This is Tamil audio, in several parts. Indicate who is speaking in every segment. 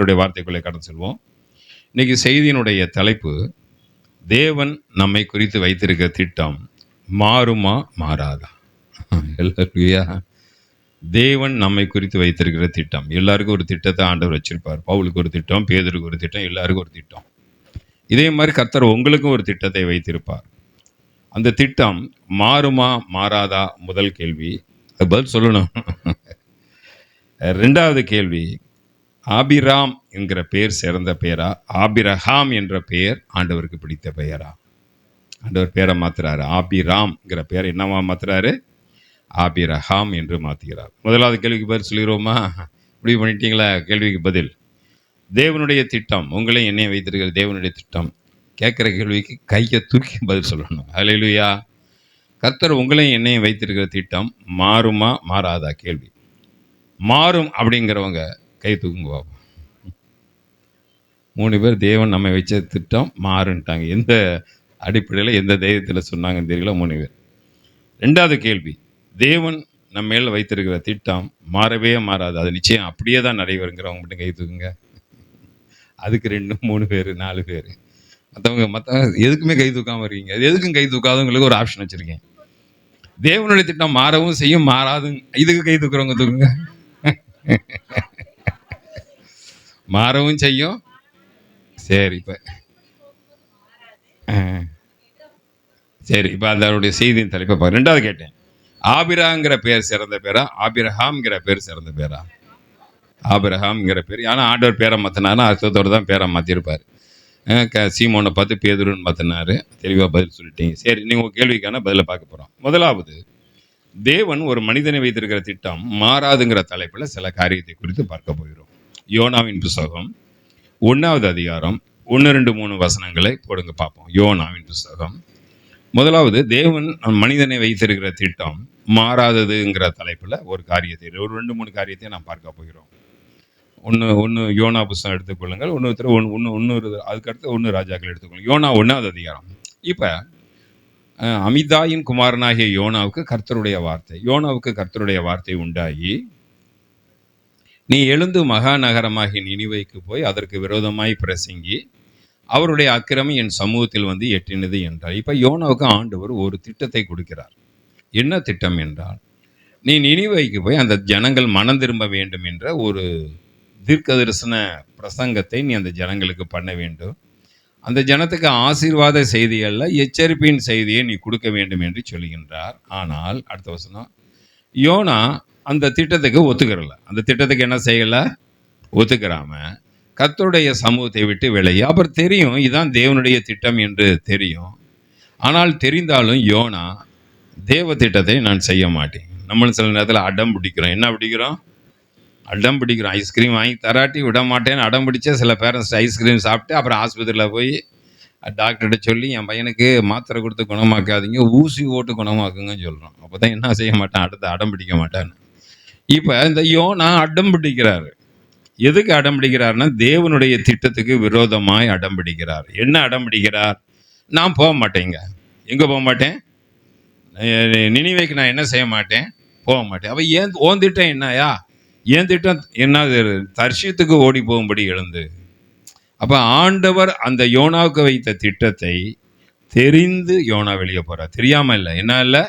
Speaker 1: ஆண்டவருடைய வார்த்தைக்குள்ளே கடந்து செல்வோம். இன்னைக்கு செய்தியினுடைய தலைப்பு, தேவன் நம்மை குறித்து வைத்திருக்கிற திட்டம் மாறுமா மாறாதா? அல்லேலூயா. தேவன் நம்மை குறித்து வைத்திருக்கிற திட்டம், எல்லாருக்கும் ஒரு திட்டத்தை ஆண்டவர் வச்சிருப்பார். பவுலுக்கு ஒரு திட்டம், பேதுருக்கு ஒரு திட்டம், எல்லாருக்கும் ஒரு திட்டம். இதே மாதிரி கர்த்தர் உங்களுக்கும் ஒரு திட்டத்தை வைத்திருப்பார். அந்த திட்டம் மாறுமா மாறாதா? முதல் கேள்வி, அது பதில் சொல்லணும். ரெண்டாவது கேள்வி, ஆபிராம் என்கிற பெயர் சிறந்த பெயரா, ஆபிரகாம் என்ற பெயர் ஆண்டவருக்கு பிடித்த பெயரா? ஆண்டவர் பேரை மாத்துறாரு. ஆபிராம்ங்கிற பெயர் என்னவா மாத்துறாரு? ஆபிரகாம் என்று மாத்துகிறார். முதலாவது கேள்விக்கு பதில் சொல்லிடுவோமா? முடிவு பண்ணிட்டீங்களா? கேள்விக்கு பதில், தேவனுடைய திட்டம் உங்களை என்னைய வைத்திருக்கிற தேவனுடைய திட்டம். கேட்குற கேள்விக்கு கையை தூக்கி பதில் சொல்லணும். அல்லேலூயா. கர்த்தர் உங்களையும் என்னையும் வைத்திருக்கிற திட்டம் மாறுமா மாறாதா? கேள்வி. மாறும் அப்படிங்கிறவங்க கை தூக்குங்க பாப்போம். 3 பேர் தேவன் நம்ம வச்ச திட்டம் மாறுன்ட்டாங்க. எந்த அடிப்படையில், எந்த தைரியத்தில் சொன்னாங்கன்னு தெரியல. 3 பேர். ரெண்டாவது கேள்வி, தேவன் நம்ம மேல வைத்திருக்கிற திட்டம் மாறவே மாறாது, அது நிச்சயம் அப்படியே தான் நடைபெறுங்கிறவங்க மட்டும் கை தூக்குங்க. அதுக்கு 2 3 பேர் 4 பேர். மற்றவங்க எதுக்குமே கை தூக்காமல் இருக்கீங்க. அது எதுக்கும் கை தூக்காதவங்களுக்கு ஒரு ஆப்ஷன் வச்சுருக்கேன். தேவனுடைய திட்டம் மாறவும் செய்யும், மாறாதும். இதுக்கு கை தூக்குறவங்க தூக்குங்க. மாறவும் செய்யும். சரி, இப்போ அதனுடைய செய்தியின் தலைப்பை பார்க்க. ரெண்டாவது கேட்டேன், ஆபிராங்கிற பேர் சிறந்த பேரா, ஆபிரகாம்ங்கிற பேர் சிறந்த பேரா? ஆபிரகாம்ங்கிற பேர். ஆனால் ஆண்டவர் பேரை மாற்றினாருன்னா அர்த்தத்தோடு தான் பேரை மாற்றிருப்பார். சீமோனை பார்த்து பேதுருன்னு மாற்றினாரு. தெளிவாக பதில் சொல்லிட்டீங்க. சரி, நீங்கள் உங்கள் கேள்விக்கான பதிலை பார்க்க போகிறோம். முதலாவது, தேவன் ஒரு மனிதனை வைத்திருக்கிற திட்டம் மாறாதுங்கிற தலைப்பில் சில காரியத்தை குறித்து பார்க்க போகிறோம். யோனாவின் புஸ்தகம் 1வது அதிகாரம் 1, 2, 3 வசனங்களை போடுங்க பார்ப்போம். யோனாவின் புஸ்தகம். முதலாவது, தேவன் மனிதனை வைத்திருக்கிற திட்டம் மாறாததுங்கிற தலைப்பில் ஒரு காரியத்தை, ஒரு 2, 3 காரியத்தை நாம் பார்க்க போகிறோம். ஒன்று யோனா புஸ்தகம் எடுத்துக்கொள்ளுங்கள். இன்னொரு அதுக்கடுத்து 1 ராஜாக்கள் எடுத்துக்கொள்ளுங்கள். யோனா 1வது அதிகாரம். இப்போ அமிதாயின் குமாரனாகிய யோனாவுக்கு கர்த்தருடைய வார்த்தை. யோனாவுக்கு கர்த்தருடைய வார்த்தை உண்டாகி, நீ எழுந்து மகா நகரமாகி நினிவேக்கு போய் அதற்கு விரோதமாய் பிரசங்கி, அவருடைய அக்கிரமம் என் சமூகத்தில் வந்து எட்டினது என்றார். இப்போ யோனாவுக்கு ஆண்டவர் ஒரு திட்டத்தை கொடுக்கிறார். என்ன திட்டம் என்றால், நீ நினிவேக்கு போய் அந்த ஜனங்கள் மனம் திரும்ப வேண்டும் என்ற ஒரு தீர்க்கதரிசன பிரசங்கத்தை நீ அந்த ஜனங்களுக்கு பண்ண வேண்டும். அந்த ஜனத்துக்கு ஆசீர்வாத செய்தி அல்ல, எச்சரிப்பின் செய்தியை நீ கொடுக்க வேண்டும் என்று சொல்லுகின்றார். ஆனால் அடுத்த வசனம், யோனா அந்த திட்டத்துக்கு ஒத்துக்கிறல. அந்த திட்டத்துக்கு என்ன செய்யலை? ஒத்துக்கிறாம கர்த்தருடைய சமூகத்தை விட்டு விலகி, அப்புறம் தெரியும் இதுதான் தேவனுடைய திட்டம் என்று தெரியும். ஆனால் தெரிந்தாலும் யோனா தேவ திட்டத்தை நான் செய்ய மாட்டேன். நம்மளும் சில நேரத்தில் அடம் பிடிக்கிறோம். என்ன பிடிக்கிறோம்? அடம் பிடிக்கிறோம். ஐஸ்கிரீம் வாங்கி தராட்டி விட மாட்டேன்னு அடம் பிடிச்சா சில பேரண்ட்ஸ் ஐஸ்கிரீம் சாப்பிட்டு அப்புறம் ஆஸ்பத்திரியில் போய் டாக்டர்கிட்ட சொல்லி, என் பையனுக்கு மாத்திரை கொடுத்து குணமாக்காதீங்க, ஊசி ஓட்டு குணமாக்குங்கன்னு சொல்கிறோம். அப்போ தான் என்ன செய்ய மாட்டான்? அடுத்து அடம் பிடிக்க மாட்டான்னு. இப்போ இந்த யோனா அடம் பிடிக்கிறாரு. எதுக்கு அடம் பிடிக்கிறாருன்னா, தேவனுடைய திட்டத்துக்கு விரோதமாய் அடம் பிடிக்கிறார். என்ன அடம் பிடிக்கிறார்? நான் போக மாட்டேங்க. எங்கே போக மாட்டேன்? நினிவேக்கு நான் என்ன செய்ய மாட்டேன்? போக மாட்டேன். அப்போ ஏன் ஓன் திட்டம் என்னயா? ஏன் திட்டம் என்ன? தர்ஷீத்துக்கு ஓடி போகும்படி எழுந்து. அப்போ ஆண்டவர் அந்த யோனாவுக்கு வைத்த திட்டத்தை தெரிந்து யோனா வெளியே போகிறார். தெரியாமல் இல்லை. என்ன இல்லை?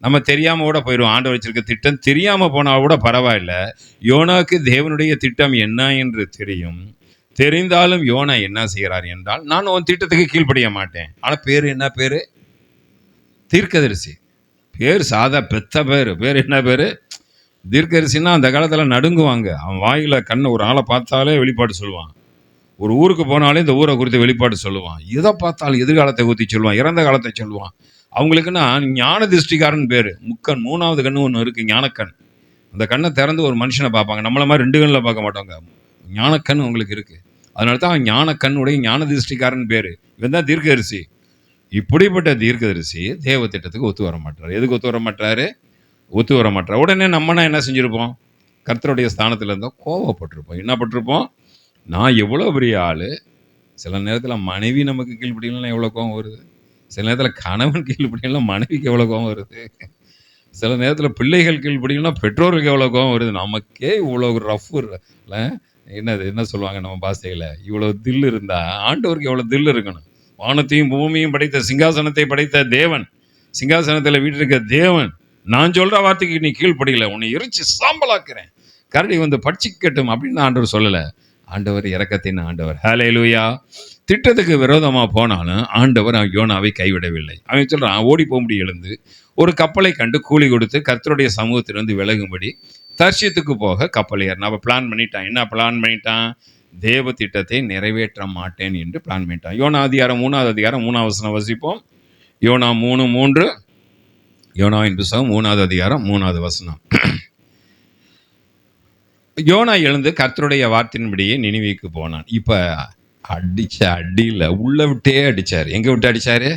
Speaker 1: நம்ம தெரியாமல் கூட போயிடுவோம். ஆண்டவர் வச்சிருக்க திட்டம் தெரியாமல் போனால் கூட பரவாயில்ல. யோனாவுக்கு தேவனுடைய திட்டம் என்ன என்று தெரியும். தெரிந்தாலும் யோனா என்ன செய்கிறார் என்றால், நான் உன் திட்டத்துக்கு கீழ்ப்படிய மாட்டேன். ஆனால் பேர் என்ன பேர்? தீர்க்கதரிசி. பேர் சாதா பெத்த பேர். பேர் என்ன பேர்? தீர்க்கதரிசின்னா அந்த காலத்தில் நடுங்குவாங்க. அவன் வாயில் கண்ணை ஒரு ஆளை பார்த்தாலே வெளிப்பாடு சொல்லுவான். ஒரு ஊருக்கு போனாலே இந்த ஊரை குறித்து வெளிப்பாடு சொல்லுவான். எதை பார்த்தாலும் எதிர்காலத்தை ஊற்றி சொல்லுவான், இறந்த காலத்தை சொல்லுவான். அவங்களுக்குன்னா ஞான திருஷ்டிக்காரன் பேர். முக்கண், 3வது கண்ணு ஒன்று இருக்குது, ஞானக்கண். அந்த கண்ணை திறந்து ஒரு மனுஷனை பார்ப்பாங்க. நம்மள மாதிரி 2 கண்ணில் பார்க்க மாட்டாங்க. ஞானக்கண் அவங்களுக்கு இருக்குது. அதனால தான் அவன் ஞானக்கண்ணுடைய ஞான திருஷ்டிக்காரன் பேர். இவன் தான் தீர்க்கதரிசி. இப்படிப்பட்ட தீர்க்கதரிசி தேவ திட்டத்துக்கு ஒத்து வர மாட்டார். எதுக்கு ஒத்து வர மாட்டாரு? ஒத்து வர மாட்டார். உடனே நம்மனா என்ன செஞ்சுருப்போம்? கர்த்தருடைய ஸ்தானத்தில் இருந்தால் கோவப்பட்டிருப்போம். என்ன பட்டிருப்போம்? நான் எவ்வளோ பெரிய ஆள். சில நேரத்தில் மனைவி நமக்கு கீழ்ப்படியலாம், எவ்வளோ கோவம் வருது. சில நேரத்தில் கணவன் கீழ்ப்படியலாம், மனைவிக்கு எவ்வளோ கோவம் வருது. சில நேரத்தில் பிள்ளைகள் கீழ்ப்படியலாம், பெற்றோருக்கு எவ்வளோ கோவம் வருது. நமக்கே இவ்வளோ ரஃப் இல்லை. என்னது என்ன சொல்லுவாங்க நம்ம பாஷையில், இவ்வளோ தில் இருந்தா ஆண்டவருக்கு எவ்வளோ தில் இருக்கணும். வானத்தையும் பூமியும் படைத்த சிங்காசனத்தை படைத்த தேவன், சிங்காசனத்தில் வீட்டிருக்க தேவன், நான் சொல்ற வார்த்தைக்கு நீ கீழ்ப்படியல, உன்னை எரிச்சு சாம்பலாக்குறேன், கரடி வந்து பட்சிக்கட்டும் அப்படின்னு ஆண்டவர் சொல்லலை. ஆண்டவர் இரக்கத்தின் ஆண்டவர். ஹல்லேலூயா. திட்டத்துக்கு விரோதமாக போனாலும் ஆண்டவர் யோனாவை கைவிடவில்லை. அவன் சொல்கிறான், ஓடி போக முடியும், எழுந்து ஒரு கப்பலை கண்டு கூலி கொடுத்து கர்த்தருடைய சமூகத்திலிருந்து விலகும்படி தர்ஷீத்துக்கு போக கப்பல் ஏறினான். அவன் பிளான் பண்ணிட்டான். என்ன பிளான் பண்ணிட்டான்? தேவ திட்டத்தை நிறைவேற்ற மாட்டேன் என்று பிளான் பண்ணிட்டான். யோனா அதிகாரம் 3வது அதிகாரம் 3வது வசனம் வசிப்போம். யோனா 3:3. யோனாவின் புத்தகம் 3வது அதிகாரம் 3வது வசனம். யோனா எழுந்து கர்த்தருடைய வார்த்தையின்படியே நினிவேக்கு போனான். இப்போ அடிச்ச அடியில் உள்ள விட்டே அடிச்சார். எங்கே விட்டு அடிச்சாரு?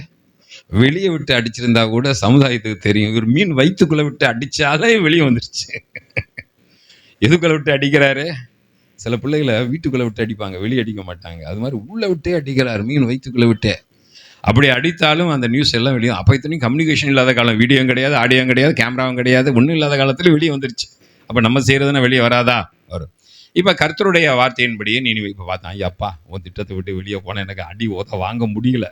Speaker 1: வெளியே விட்டு அடிச்சிருந்தா கூட சமுதாயத்துக்கு தெரியும், இவர் மீன் வயிற்றுக்குள்ள விட்டு அடிச்சாலே வெளியே வந்துருச்சு. எதுக்குள்ள விட்டு அடிக்கிறாரு? சில பிள்ளைகளை வீட்டுக்குள்ள விட்டு அடிப்பாங்க, வெளியே அடிக்க மாட்டாங்க. அது மாதிரி உள்ள விட்டே அடிக்கிறார், மீன் வயிற்றுக்குள்ள விட்டே. அப்படி அடித்தாலும் அந்த நியூஸ் எல்லாம் வெளியே. அப்போ இத்தனையும் கம்யூனிகேஷன் இல்லாத காலம், வீடியோவும் கிடையாது, ஆடியோவும் கிடையாது, கேமராவும் கிடையாது, ஒன்றும் இல்லாத காலத்தில் வெளியே வந்துருச்சு. அப்போ நம்ம செய்கிறதுனா வெளியே வராதா? வரும். இப்போ கர்த்தருடைய வார்த்தையின்படியே நீ இப்போ பார்த்தான், ஐயாப்பா உன் திட்டத்தை விட்டு வெளியே போனால் எனக்கு அடி ஓத வாங்க முடியல,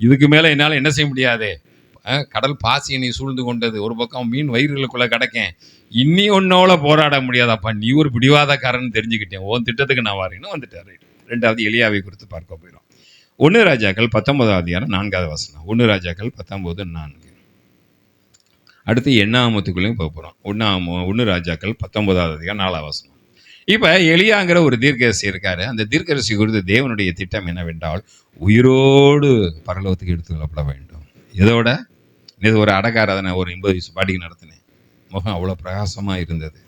Speaker 1: இதுக்கு மேலே என்னால் என்ன செய்ய முடியாது, கடல் பாசி நீ சூழ்ந்து கொண்டது, ஒரு பக்கம் மீன் வயிறுகளுக்குள்ளே கிடக்கேன், இன்னி ஒன்னோட போராட முடியாதாப்பா, நீ ஒரு பிடிவாதக்காரன்னு தெரிஞ்சுக்கிட்டேன், உன் திட்டத்துக்கு நான் வரேன்னு வந்துட்டார். 2வது எலியாவை குறித்து பார்க்க போயிடும். 1 ராஜாக்கள் 19வது அதிகாரம் 4வது வசனம். 1 ராஜாக்கள் 19:4. அடுத்து எண்ணாமத்துக்குள்ளேயும் போக போகிறோம். 1 ராஜாக்கள் 19வது அதிகாரம் 4வது வசனம். இப்போ எலியாங்கிற ஒரு தீர்க்கதரிசி இருக்காரு. அந்த தீர்க்கதரிசி குறித்து தேவனுடைய திட்டம் என்னவென்றால், உயிரோடு பரலோகத்துக்கு எடுத்துக்கொள்ளப்பட வேண்டும். இதோட இது ஒரு அடக்காரதனை ஒரு 80 வயசு பாட்டிக்கு நடத்தினேன். முகம் அவ்வளோ பிரகாசமாக இருந்தது.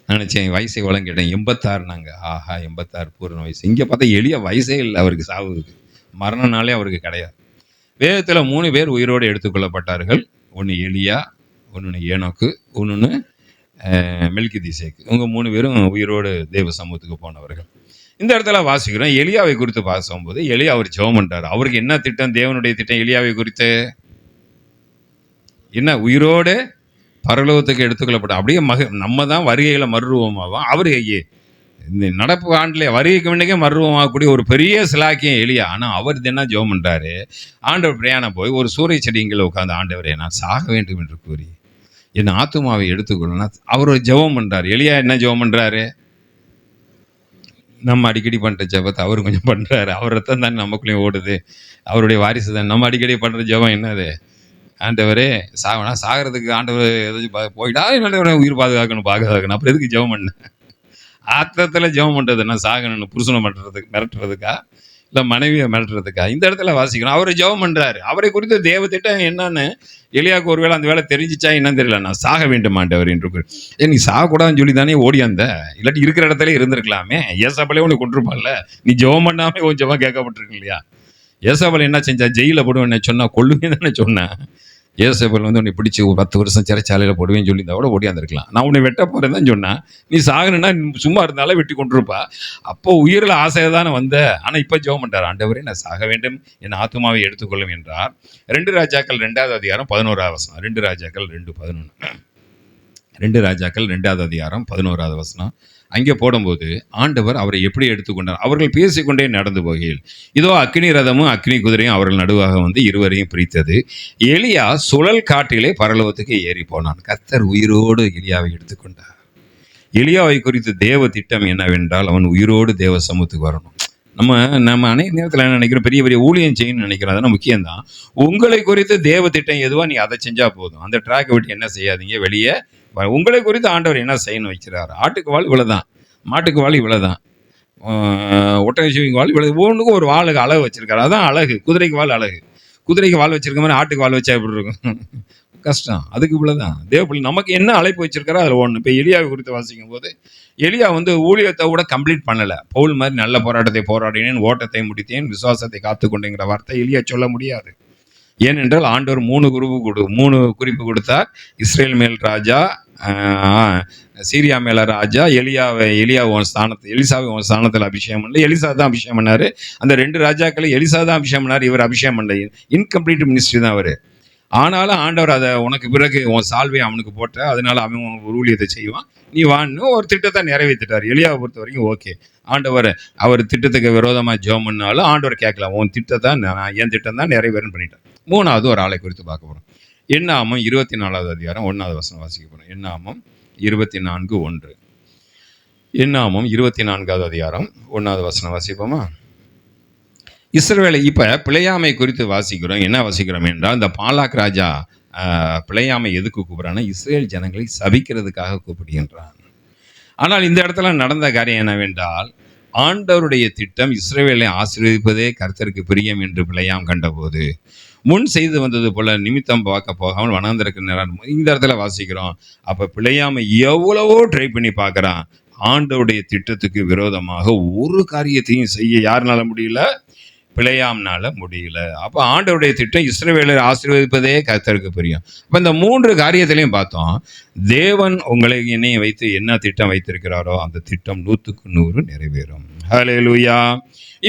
Speaker 1: நினச்சேன் வயசை வளம் கேட்டேன். 86 நாங்கள். ஆஹா, 86 பூர்ண வயசு. இங்கே பார்த்தா எளிய வயசே இல்லை அவருக்கு, சாவுக்கு மரண நாளே அவருக்கு கிடையாது. வேதத்தில் 3 பேர் உயிரோடு எடுத்துக்கொள்ளப்பட்டார்கள். ஒன்று எலியா, ஒன்று ஏனோக்கு, ஒன்று மெல்கிதிசேக்கு. இவங்க 3 பேரும் உயிரோடு தேவ சமூகத்துக்கு போனவர்கள். இந்த இடத்துல வாசிக்கிறோம், எலியாவை குறித்து பார்க்கும்போது எலியா அவர் ஜெபம் பண்ணுறாரு. அவருக்கு என்ன திட்டம்? தேவனுடைய திட்டம் எலியாவை குறித்து என்ன? உயிரோடு பரலோகத்துக்கு எடுத்துக்கொள்ளப்பட்ட அப்படியே நம்ம தான் வருகையில் மறுரூபமாகும். அவர் இந்த நடப்பு ஆண்டிலே வருகைக்கு முன்னே மறுரூபமாகக்கூடிய ஒரு பெரிய சிலாக்கியம் எலியா. ஆனால் அவர் என்ன ஜெபம் பண்ணுறாரு? ஆண்டவர் பிரயாணம் போய் ஒரு சூரிய செடிங்களை உட்காந்து, ஆண்டவரே நான் சாக வேண்டும் என்று கூறி என் ஆத்துமாவை எடுத்துக்கொள்ளணும் அவர் ஒரு ஜெபம் பண்ணுறாரு. எலியா என்ன ஜெபம் பண்ணுறாரு? நம்ம அடிக்கடி பண்ணுற ஜெபத்தை அவர் கொஞ்சம் பண்ணுறாரு. அவர் ரத்தம் தானே நமக்குள்ளேயும் ஓடுது, அவருடைய வாரிசு தான். நம்ம அடிக்கடி பண்ணுற ஜெபம் என்னது? ஆண்டவரே சாகனா சாகிறதுக்கு ஆண்டவர் எதாச்சும் போயிட்டா என்னோட உயிர் பாதுகாக்கணும். அப்புறம் எதுக்கு ஜெபம் பண்ண? ஆத்திரத்தில் ஜெபம் பண்ணுறது நான் சாகணும்னு புருஷனை மிரட்டுறதுக்கா, இல்லை மனைவியை மிரட்டுறதுக்கா? இந்த இடத்துல வாசிக்கணும். அவர் ஜெபம் பண்ணுறாரு. அவரை குறித்து தேவ திட்டம் என்னன்னு எலியாவுக்கு ஒருவேளை அந்த வேலை தெரிஞ்சிச்சா என்னன்னு தெரியல. நான் சாக வேண்டும் ஆண்டவர் என்று. நீ சாகக்கூடாதுன்னு சொல்லி தானே ஓடியாந்த, இல்லாட்டி இருக்கிற இடத்துல இருந்திருக்கலாமே. ஏசாபலே உனக்கு கொண்டிருப்பான்ல, நீ ஜெபம் பண்ணாமல் உன் ஜெபம் கேட்கப்பட்டிருக்கு இல்லையா? ஏசாபல் என்ன செஞ்சா? ஜெயிலில் போடுவேன் சொன்னா, கொள்ளுவேன் தானே சொன்னேன். ஏசாபல் வந்து உன்னை பிடிச்சி 10 வருஷம் சிறைச்சாலையில் போடுவேன்னு சொல்லி கூட ஓடியாந்துருக்கலாம். நான் உன்னை வெட்ட போகிறேன் தான் சொன்னேன். நீ சாகணுன்னா சும்மா இருந்தாலே வெட்டி கொண்டிருப்பா. அப்போ உயிரில் ஆசையை தானே வந்த. ஆனால் இப்போ ஜெபம் பண்ணுறார், ஆண்டவரே நான் சாக வேண்டும், என் ஆத்துமாவை எடுத்துக்கொள்ளும் என்றார். 2 ராஜாக்கள் 2வது அதிகாரம் 11வது வசனம். 2 ராஜாக்கள் 2:11. 2 ராஜாக்கள் 2வது அதிகாரம் 11வது வசனம். அங்கே போடும்போது ஆண்டவர் அவரை எப்படி எடுத்துக்கொண்டார்? அவர்கள் பேசிக்கொண்டே நடந்து போகையில் இதோ அக்னி ரதமும் அக்னி குதிரையும் அவர்கள் நடுவாக வந்து இருவரையும் பிரித்தது. எலியா சுழல் காட்டிலே பரலோகத்துக்கு ஏறி போனான். கர்த்தர் உயிரோடு எலியாவை எடுத்துக்கொண்டார். எலியாவை குறித்து தேவ திட்டம் என்னவென்றால், அவன் உயிரோடு தேவ சமூகத்துக்கு வரணும். நம்ம அனைத்து நேரத்தில் என்ன நினைக்கிறோம்? பெரிய பெரிய ஊழியம் செய்யணும்னு நினைக்கிறோம். அதெல்லாம் முக்கியம்தான். உங்களை குறித்து தேவ திட்டம் எதுவா நீ அதை செஞ்சால் போதும். அந்த ட்ராக்கை விட்டு என்ன செய்யாதீங்க, வெளியே உங்களை குறித்து ஆண்டவர் என்ன செய்யணும் வைக்கிறார். ஆட்டுக்கு வாழ் இவ்வளோதான், மாட்டுக்கு வாழ் இவ்வளோதான், ஒட்டகச்சிவிக்கு வாழ் இவ்வளோ. ஒவ்வொன்றுக்கும் ஒரு வாளுக்கு அழகு வச்சிருக்காரு. அதான் அழகு. குதிரைக்கு வாழ் அழகு. குதிரைக்கு வாழ் வச்சிருக்க மாதிரி ஆட்டுக்கு வாழ் வச்சா எப்படி இருக்கும்? கஷ்டம். அதுக்கு இவ்வளோதான். தேவப்பிள்ளை நமக்கு என்ன அழைப்பு வச்சிருக்காரோ அதில் ஒன்று. இப்போ எலியாவை குறித்து வாசிக்கும் போது எலியா வந்து ஊழியத்தை கூட கம்ப்ளீட் பண்ணலை. பவுல் மாதிரி நல்ல போராட்டத்தை போராடினேன், ஓட்டத்தை முடித்தேன், விசுவாசத்தை காத்துக்கொண்டேங்கிற வார்த்தை எலியா சொல்ல முடியாது. ஏனென்றால் ஆண்டவர் 3 குறிப்பு கொடுத்தார். இஸ்ரேல் மேல் ராஜா, சீரியா மேல ராஜா, எலிசாவை ஸ்தானத்தில் அபிஷேகம் பண்ணல. எலிசா தான் அபிஷேகம் பண்ணாரு. அந்த 2 ராஜாக்களை எலிசா தான் அபிஷேகம் பண்ணார். இவர் அபிஷேகம் பண்ணல. இன்கம்ப்ளீட் மினிஸ்ட்ரி தான் அவர். ஆனாலும் ஆண்டவர் அதை உனக்கு பிறகு உன் சால்வை அவனுக்கு போட்ட, அதனால அவன் ஒரு ஊழியத்தை செய்வான், நீ வான்னு ஒரு திட்டத்தை நிறைவேற்றிட்டார். எலியாவை பொறுத்த வரைக்கும் ஓகே. ஆண்டவர் அவர் திட்டத்துக்கு விரோதமாக ஜெபம் பண்ணாலும் ஆண்டவர் கேட்கலாம், உன் திட்டத்தை நான் என் திட்டம் தான் நிறைவேறுன்னு பண்ணிட்டேன். மூணாவது ஒரு ஆளை குறித்து பார்க்க போகிறோம். என்னாமம் 24வது அதிகாரம் 1வது வசனம் வாசிக்க போகிறோம். என்னாமம் 24:1. என்னாமம் 24வது அதிகாரம் 1வது வசனம் வாசிப்போமா? இஸ்ரவேலை இப்போ பிழையாமை குறித்து வாசிக்கிறோம். என்ன வாசிக்கிறோம் என்றால், இந்த பாலாக் ராஜா பிழையாமை எதுக்கு கூப்பிட்றான்னா, இஸ்ரேல் ஜனங்களை சபிக்கிறதுக்காக கூப்பிடுகின்றான். ஆனால் இந்த இடத்துல நடந்த காரியம் என்னவென்றால், ஆண்டவருடைய திட்டம் இஸ்ரவேலை ஆசீர்வதிப்பதே கர்த்தருக்கு பிரியம் என்று பிழையாம் கண்டபோது, முன் செய்து வந்தது போல நிமித்தம் பார்க்க போகாமல் வனாந்தரக்கு நேரம் இந்த இடத்துல வாசிக்கிறோம். அப்போ பிழையாமை எவ்வளவோ ட்ரை பண்ணி பார்க்குறான். ஆண்டவருடைய திட்டத்துக்கு விரோதமாக ஒரு காரியத்தையும் செய்ய யாருனால முடியல? பிழையாம்னால முடியல. அப்போ ஆண்டவருடைய திட்டம் இஸ்ரவேலரை ஆசீர்வதிப்பதே கர்த்தருக்கு பிரியம். அப்போ இந்த 3 காரியத்திலையும் பார்த்தோம், தேவன் உங்களை என்னைய வைத்து என்ன திட்டம் வைத்திருக்கிறாரோ அந்த திட்டம் 100க்கு 100 நிறைவேறும். ஹல்லேலூயா.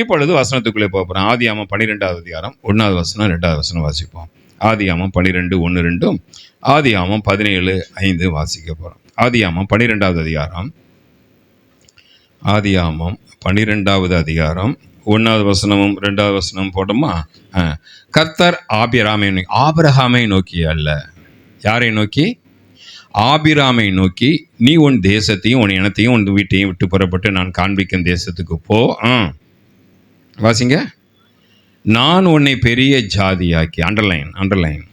Speaker 1: இப்பொழுது வசனத்துக்குள்ளே போகிறோம். ஆதியாகமம் 12வது அதிகாரம் 1வது வசனம் 2வது வசனம் வாசிப்போம். ஆதியாகமம் 12:1-2, ஆதியாகமம் 17:5 வாசிக்க போகிறோம். ஆதியாகமம் 12வது அதிகாரம், ஆதியாகமம் 12வது அதிகாரம் 1வது வசனமும் 2வது வசனமும் போட்டோமா? கர்த்தர் ஆபிரகாமை நோக்கி அல்ல, யாரை நோக்கி? ஆபிராமை நோக்கி, நீ உன் தேசத்தையும் உன் இனத்தையும் உன் வீட்டையும் விட்டு புறப்பட்டு நான் காண்பிக்கும் தேசத்துக்கு போ. வாசிங்க. நான் உன்னை பெரிய ஜாதியாக்கி. அண்டர்லைன்.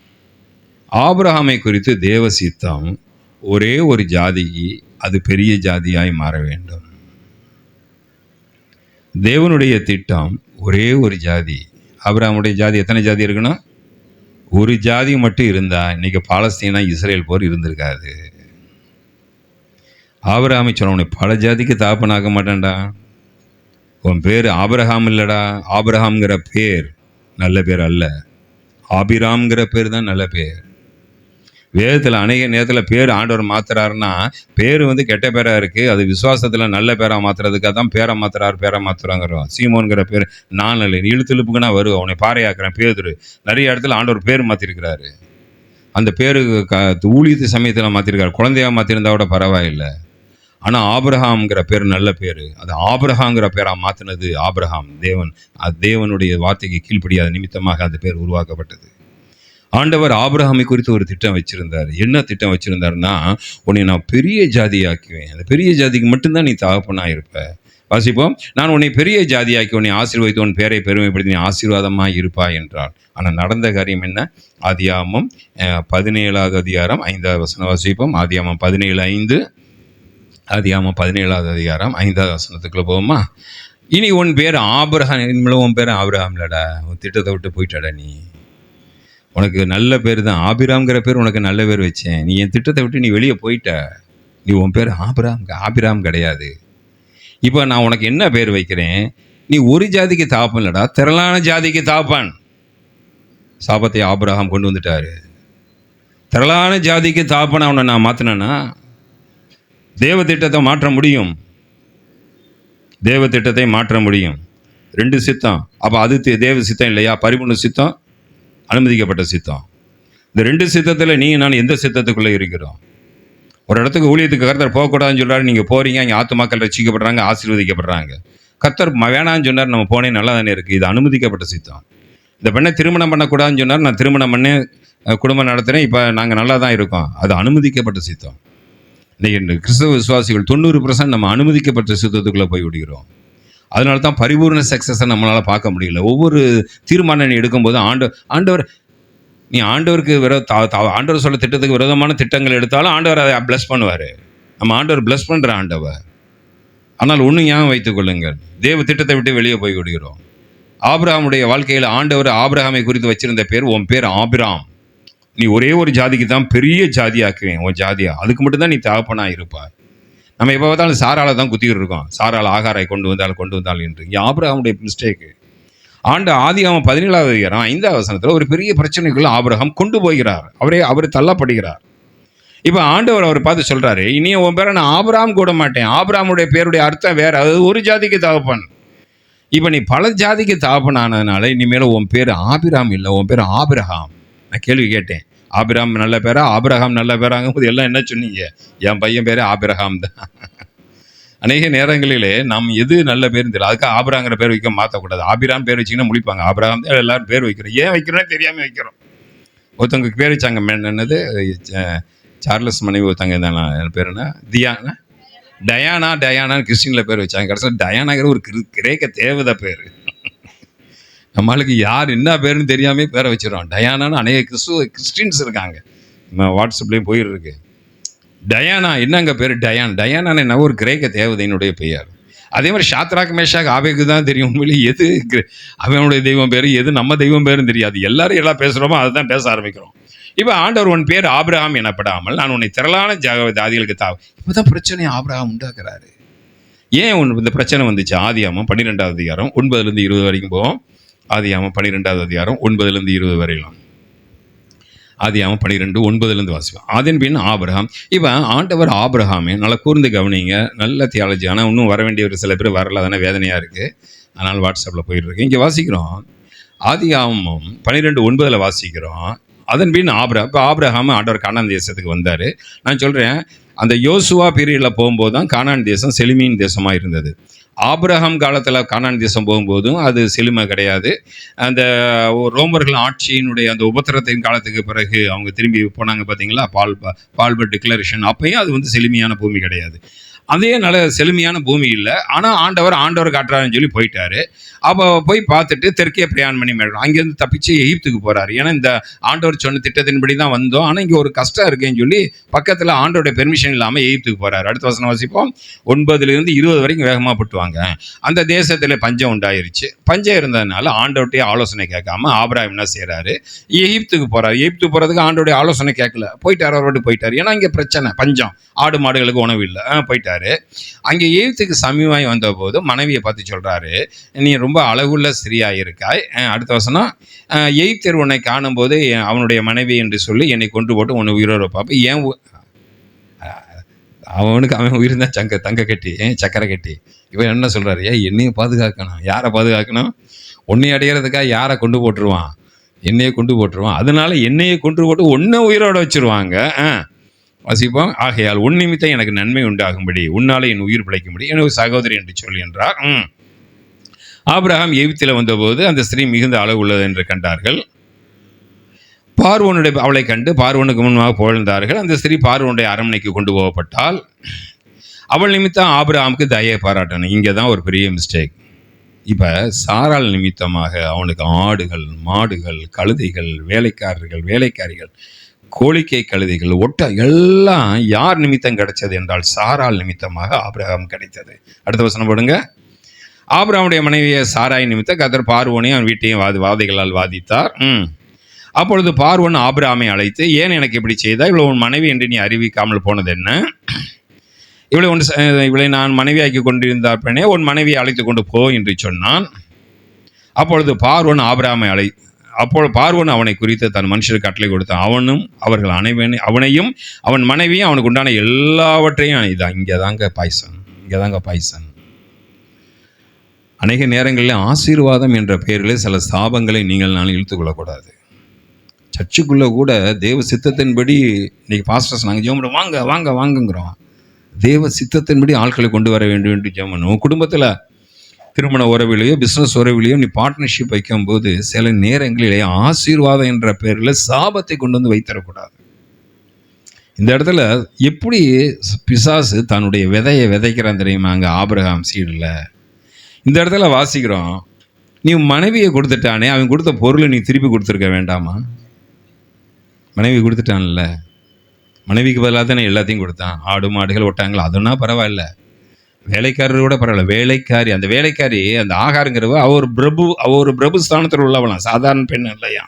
Speaker 1: ஆபிரகாமை குறித்து தேவ சித்தம் ஒரே ஒரு ஜாதிக்கு அது பெரிய ஜாதியாய் மாற வேண்டும். தேவனுடைய திட்டம் ஒரே ஒரு ஜாதி. ஆபிரகாமுடைய ஜாதி எத்தனை ஜாதி இருக்கணும்? ஒரு ஜாதி மட்டும் இருந்தா இன்னைக்கு பாலஸ்தீனா இஸ்ரேல் போர் இருந்திருக்காது. ஆபிரகாமை சொன்ன, உன்னை பல ஜாதிக்கு தாப்பனாக்க மாட்டேன்டா, உன் பேர் ஆபிரகாம் இல்லடா. ஆபிரகாம்ங்கிற பேர் நல்ல பேர் அல்ல, ஆபிராம்ங்கிற பேர் தான் நல்ல பேர். வேதத்தில் அநேக நேரத்தில் பேர் ஆண்டவர் மாத்துறாருன்னா பேர் கெட்ட பேராக இருக்குது, அது விசுவாசத்தில் நல்ல பேராக மாற்றுறதுக்காக தான் பேரை மாற்றுறாங்கிறோம். சீமோன்கிற பேர் நான் இல்லை, இழுத்துழுப்புக்குன்னா வருவோம், அவனை பாறையாக்குறேன் பேதுரு. நிறைய இடத்துல ஆண்டவர் பேர் மாற்றிருக்கிறாரு. அந்த பேரு ஊழியத்து சமயத்தில் மாற்றிருக்காரு. குழந்தையாக மாற்றிருந்தா கூட பரவாயில்லை. ஆனால் ஆபிரகாம்ங்கிற பேர் நல்ல பேர். அது ஆபிரகாம்ங்கிற பேராக மாற்றினது ஆபிரகாம். தேவனுடைய வார்த்தைக்கு கீழ்ப்படியாத நிமித்தமாக அந்த பேர் உருவாக்கப்பட்டது. ஆண்டவர் ஆபிரகாமை குறித்து ஒரு திட்டம் வச்சிருந்தார். என்ன திட்டம் வச்சிருந்தாருன்னா, உன்னை நான் பெரிய ஜாதியாக்குவேன், அந்த பெரிய ஜாதிக்கு மட்டும்தான் நீ தகப்பனாக இருப்ப. வாசிப்போம். நான் உன்னை பெரிய ஜாதியாக்கி உன்னை ஆசீர்வதித்து உன் பேரை பெருமைப்படுத்தி நீ ஆசீர்வாதமாக இருப்பாய் என்றார். ஆனால் நடந்த காரியம் என்ன? ஆதியாகமம் 17வது அதிகாரம் 5வது வசனம் வாசிப்போம். ஆதியாகமம் 17:5. ஆதியாகமம் 17வது அதிகாரம் 5வது வசனத்துக்குள்ள போவோமா? இனி உன் பேர் ஆபிரகாம், இனிமேலும் உன் பேர் ஆபிரகாம் இல்லடா, உன் திட்டத்தை விட்டு போயிட்டடா, நீ உனக்கு நல்ல பேர் தான் ஆபிராம்ங்கிற பேர், உனக்கு நல்ல பேர் வச்சேன், நீ என் திட்டத்தை விட்டு நீ வெளியே போயிட்ட, நீ உன் பேர் ஆபிராம் கிடையாது. இப்போ நான் உனக்கு என்ன பேர் வைக்கிறேன்? நீ ஒரு ஜாதிக்கு தாப்பன் இல்லடா, திரளான ஜாதிக்கு தாப்பான். சாபத்தை ஆபிரகாம் கொண்டு வந்துட்டாரு. திரளான ஜாதிக்கு தாப்பனை அவனை நான் மாற்றினேன்னா தேவ திட்டத்தை மாற்ற முடியும். தேவ திட்டத்தை மாற்ற முடியும். 2 சித்தம். அப்போ அது தேவ சித்தம் இல்லையா? பரிபூர்ண சித்தம், அனுமதிக்கப்பட்ட சித்தம். இந்த 2 சித்தத்தில் நீங்கள் நான் எந்த சித்தத்துக்குள்ளே இருக்கிறோம்? ஒரு இடத்துக்கு ஊழியத்துக்கு கர்த்தர் போகக்கூடாதுன்னு சொல்கிறாரு, நீங்கள் போகிறீங்க, அங்கே ஆத்துமாக்கள் ரசிக்கப்படுறாங்க, ஆசீர்வதிக்கப்படுறாங்க. கர்த்தர் வேணான்னு சொன்னார், நம்ம போனே நல்லா தானே இருக்குது, இது அனுமதிக்கப்பட்ட சித்தம். இந்த பெண்ணை திருமணம் பண்ணக்கூடாதுன்னு சொன்னார், நான் திருமணம் பண்ணி குடும்பம் நடத்துகிறேன், இப்போ நாங்கள் நல்லா தான் இருக்கோம், அது அனுமதிக்கப்பட்ட சித்தம். இன்றைக்கி கிறிஸ்தவ விசுவாசிகள் 90% நம்ம அனுமதிக்கப்பட்ட சித்தத்துக்குள்ளே போய் விடுகிறோம். அதனால தான் பரிபூர்ண சக்ஸஸை நம்மளால் பார்க்க முடியல. ஒவ்வொரு தீர்மானம் எடுக்கும்போது ஆண்டவர் நீ ஆண்டவருக்கு ஆண்டவர் சொல்ல திட்டத்துக்கு விரோதமான திட்டங்கள் எடுத்தாலும் ஆண்டவர் அதை பிளஸ் பண்ணுவார். நம்ம ஆண்டவர் பிளஸ் பண்ணுற ஆண்டவர். ஆனால் ஒன்றும் ஏன் வைத்துக் கொள்ளுங்கள், தேவ திட்டத்தை விட்டு வெளியே போய் விடுகிறோம். ஆபிரகாமுடைய வாழ்க்கையில் ஆண்டவர் ஆபிரகாமை குறித்து வச்சிருந்த பேர், உன் பேர் ஆபிராம், நீ ஒரே ஒரு ஜாதிக்கு தான் பெரிய ஜாதியாக்குவேன், உன் ஜாதியா, அதுக்கு மட்டும்தான் நீ தகப்பனாக இருப்பாய். நம்ம எப்போ பார்த்தாலும் சாரால தான் குத்திக்கிட்டு இருக்கோம், சாரால் ஆகாரை கொண்டு வந்தால் என்று. இங்கே ஆபிரகாமுடைய மிஸ்டேக்கு. ஆதியாகமம் 17வது அதிகாரம் 5வது வசனத்தில் ஒரு பெரிய பிரச்சனைக்குள்ள ஆபிரகாம் கொண்டு போகிறார். அவர் தள்ளப்படுகிறார். இப்போ ஆண்டவர் அவர் பார்த்து சொல்கிறாரு, இனியும் உன் பேரை நான் ஆபிரகாம் கூட மாட்டேன். ஆபிரகாமுடைய பேருடைய அர்த்தம் வேறு, அது ஒரு ஜாதிக்கு தகப்பன். இப்போ நீ பல ஜாதிக்கு தகப்பன் ஆனதுனால இனிமேல் உன் பேர் ஆபிராம் இல்லை, உன் பேர் ஆபிரகாம். நான் கேள்வி கேட்டேன், ஆபிரகாம் நல்ல பேரா ஆபிரகாம் நல்ல பேராங்கும் போது எல்லாம் என்ன சொன்னீங்க? என் பையன் பேரே ஆபிரகாம் தான். அநேக நேரங்களிலே நாம் எது நல்ல பேருன்னு தெரியல, அதுக்காக ஆபிரகாங்கிற பேர் வைக்க மாற்றக்கூடாது. ஆபிராம் பேர் வச்சிங்கன்னா முடிப்பாங்க, ஆபிரகாம் தான் எல்லாரும் பேர் வைக்கிறோம். ஏன் வைக்கிறோன்னு தெரியாமல் வைக்கிறோம். ஒருத்தவங்க பேர் வச்சாங்க, என்னது சார்லஸ் மனைவி ஒருத்தங்க இருந்தாங்க, பேர் என்ன, டயானான்னு கிறிஸ்டினில் பேர் வச்சாங்க. கடைசியில் டயானாங்கிற ஒரு கிரேக்க தேவதை பேர். நம்மளுக்கு யார் என்ன பேருன்னு தெரியாமே பேரை வச்சிடறோம். டயானான்னு அநேக கிறிஸ்டின்ஸ் இருக்காங்க, வாட்ஸ்அப்லேயும் போயிருக்கு. டயானா என்னங்க பேர்? டயானான்னு என்ன, ஒரு கிரேக்க தேவதையினுடைய பெயர். அதே மாதிரி ஷாத்ராக் மேஷாக் ஆபேக்கு தான் தெரியும் உண்மையிலே எது அவனுடைய தெய்வம் பேர், எது நம்ம தெய்வம் பேருன்னு தெரியாது. எல்லாரும் எல்லாம் பேசுகிறோமோ அதை தான் பேச ஆரம்பிக்கிறோம். இப்போ ஆண்டவர் உன் பேர் ஆபிரகாம் எனப்படாமல் நான் உன்னை திரளான ஜாதிகளுக்கு இப்போதான் பிரச்சனையை ஆபிரகாம் உண்டாக்குறாரு. ஏன் இந்த பிரச்சனை வந்துச்சு? ஆதியாகமம் 12வது அதிகாரம் 9லேருந்து 20 வரைக்கும் போவோம். ஆதியாகமம் 12வது அதிகாரம் 9லேருந்து 20 வரையிலும். ஆதியாகமம் 12 9லேருந்து வாசிப்போம். அதன் பின் ஆபிரகாம். இப்போ ஆண்டவர் ஆபிரகாமே நல்லா கூர்ந்து கவனிங்க, நல்ல தியாலஜி. ஆனால் இன்னும் வர வேண்டிய ஒரு சில பேர் வரல, அதனால் வேதனையாக இருக்குது. அதனால் வாட்ஸ்அப்பில் போயிட்டுருக்கு. இங்கே வாசிக்கிறோம், ஆதியாகமம் 12:9 வாசிக்கிறோம். அதன் பின் ஆபிரகாம் ஆண்டவர் கானான் தேசத்துக்கு வந்தார். நான் சொல்கிறேன், அந்த யோசுவா பீரியடில் போகும்போது தான் கானான் தேசம் செழுமையின் தேசமாக இருந்தது. ஆபிரகாம் காலத்தில் கானான் தேசம் போகும்போதும் அது செழுமை கிடையாது. அந்த ரோமர்கள் ஆட்சியினுடைய அந்த உபத்திரத்தின் காலத்துக்கு பிறகு அவங்க திரும்பி போனாங்க பார்த்தீங்களா, பால்பர்ட் டிக்ளரேஷன், அப்பயும் அது செழுமையான பூமி கிடையாது. அதே நல்ல செழுமையான பூமி இல்லை. ஆனால் ஆண்டவர் காட்டுறாருன்னு சொல்லி போயிட்டாரு. அப்போ போய் பார்த்துட்டு தெற்கே பிரயாணம் பண்ணி மேடம் அங்கேருந்து தப்பிச்சு எகிப்துக்கு போகிறாரு. ஏன்னா இந்த ஆண்டவர் சொன்ன திட்டத்தின்படி தான் வந்தோம், ஆனால் இங்கே ஒரு கஷ்டம் இருக்குன்னு சொல்லி பக்கத்தில் ஆண்டோட பெர்மிஷன் இல்லாமல் எகிப்துக்கு போகிறாரு. அடுத்த வசனம் வாசிப்போம். 9லேருந்து 20 வரைக்கும் வேகமாக போட்டுவாங்க. அந்த தேசத்தில் பஞ்சம் உண்டாயிருச்சு. பஞ்சம் இருந்ததுனால ஆண்டோடைய ஆலோசனை கேட்காம ஆபிரகாம் என்ன செய்கிறாரு, எகிப்துக்கு போகிறாரு. எகிப்துக்கு போகிறதுக்கு ஆண்டோடைய ஆலோசனை கேட்கல, போயிட்டார். அவரோடு போயிட்டார். ஏன்னா இங்கே பிரச்சனை, பஞ்சம், ஆடு மாடுகளுக்கு உணவு இல்லை. போயிட்டார். அங்கே எகிப்துக்கு சமீபமாய் வந்த போது மனைவியை பார்த்து சொல்றாரு, நீ ரொம்ப அழகுள்ள ஸ்திரீயா இருக்காய். அடுத்த வசனம், எகிப்தியர் உன்னை காணும் போது அவனுடைய மனைவி என்று சொல்லி என்னை கொண்டு போட்டு உன்னை உயிரோட பார்ப்ப. ஏன் அவன் உயிர் தான் தங்க கட்டி சக்கரை கட்டி. இவன் என்ன சொல்றாரு, என்னையை பாதுகாக்கணும். யாரை பாதுகாக்கணும்? உன்னை அடையிறதுக்காக யாரை கொண்டு போட்டுருவான்? என்னையை கொண்டு போட்டுருவான். அதனால என்னையை கொண்டு போட்டு உன்னை உயிரோட வச்சிருவாங்க. வசிப்போம். ஆகையால் உன் நிமித்தம் எனக்கு நன்மை உண்டாகும்படி உன்னாலே என் உயிர் பிழைக்கும்படி எனக்கு சகோதரி என்று சொல்லி என்றார். ஆபிரகாம் எகிப்தில் வந்தபோது அந்த ஸ்திரீ மிகுந்த அழகு உள்ளது என்று கண்டார்கள். பார்வோனுடைய அவளை கண்டு பார்வோனுக்கு முன்பாக புகழ்ந்தார்கள். அந்த ஸ்திரீ பார்வோனுடைய அரண்மனைக்கு கொண்டு போகப்பட்டால் அவள் நிமித்தம் ஆபிரகாமுக்கு தயை பாராட்டணும். இங்கே தான் ஒரு பெரிய மிஸ்டேக். இப்போ சாராள் நிமித்தமாக அவனுக்கு ஆடுகள், மாடுகள், கழுதைகள், வேலைக்காரிகள், கோழிக்கை, கழுதைகள், எல்லாம் யார் நிமித்தம் கிடைச்சது என்றால் சாராள் நிமித்தமாக ஆபிரகாம் கிடைத்தது. அடுத்த வசனம் போடுங்க. ஆபிரகாமுடைய மனைவியை சாராய் நிமித்தம் கர்த்தர் பார்வோனையும் அவன் வீட்டையும் வாதைகளால் வாதித்தார். அப்பொழுது பார்வோன் ஆபிரகாமை அழைத்து, ஏன் எனக்கு இப்படி செய்தா? இவ்வளோ உன் மனைவி என்று நீ அறிவிக்காமல் போனது என்ன? இவளை நான் மனைவியாக்கி கொண்டிருந்தார் பெண்ணே, உன் மனைவியை அழைத்து கொண்டு போ என்று சொன்னான். அப்பொழுது பார்வோன் ஆபிரகாமை அப்பொழுது பார்வோன் அவனை குறித்து தன் மனுஷருக்கு கட்டளை கொடுத்தான். அவர்கள் அவனையும் அவன் மனைவியும் அவனுக்கு உண்டான எல்லாவற்றையும் இங்கே தாங்க பாய்சன். அநேக நேரங்களில் ஆசீர்வாதம் என்ற பெயரில் சில ஸ்தாபங்களை நான் இழுத்துக்கொள்ளக்கூடாது. சர்ச்சுக்குள்ளே கூட தேவ சித்தத்தின்படி இன்னைக்கு பாஸ்டர்ஸ் நாங்கள் ஜெபம் வாங்குங்கிறோம். தேவ சித்தத்தின்படி ஆட்களை கொண்டு வர வேண்டும் என்று ஜெபம் பண்ணுவோம். குடும்பத்தில் திருமண உறவிலையோ பிஸ்னஸ் உறவிலையோ நீ பார்ட்னர்ஷிப் வைக்கும்போது சில நேரங்களிலே ஆசீர்வாதம் என்ற பேரில் சாபத்தை கொண்டு வந்து வைத்தரக்கூடாது. இந்த இடத்துல எப்படி பிசாசு தன்னுடைய விதையை விதைக்கிறான் தெரியுமா? அங்கே ஆபிரகாம் சீடில் இந்த இடத்துல வாசிக்கிறோம், நீ மனைவியை கொடுத்துட்டானே, அவன் கொடுத்த பொருளை நீ திருப்பி கொடுத்துருக்க வேண்டாமா? மனைவி கொடுத்துட்டான்ல, மனைவிக்கு பதிலாக தானே எல்லாத்தையும் கொடுத்தான். ஆடு மாடுகள் ஒட்டாங்கள் அதுனா பரவாயில்ல, வேலைக்காரர் கூட பரவாயில்ல. வேலைக்காரி, அந்த வேலைக்காரி அந்த ஆகாருங்கிறவ அவர் பிரபு ஸ்தானத்தில் உள்ளவளாம், சாதாரண பெண் இல்லையா.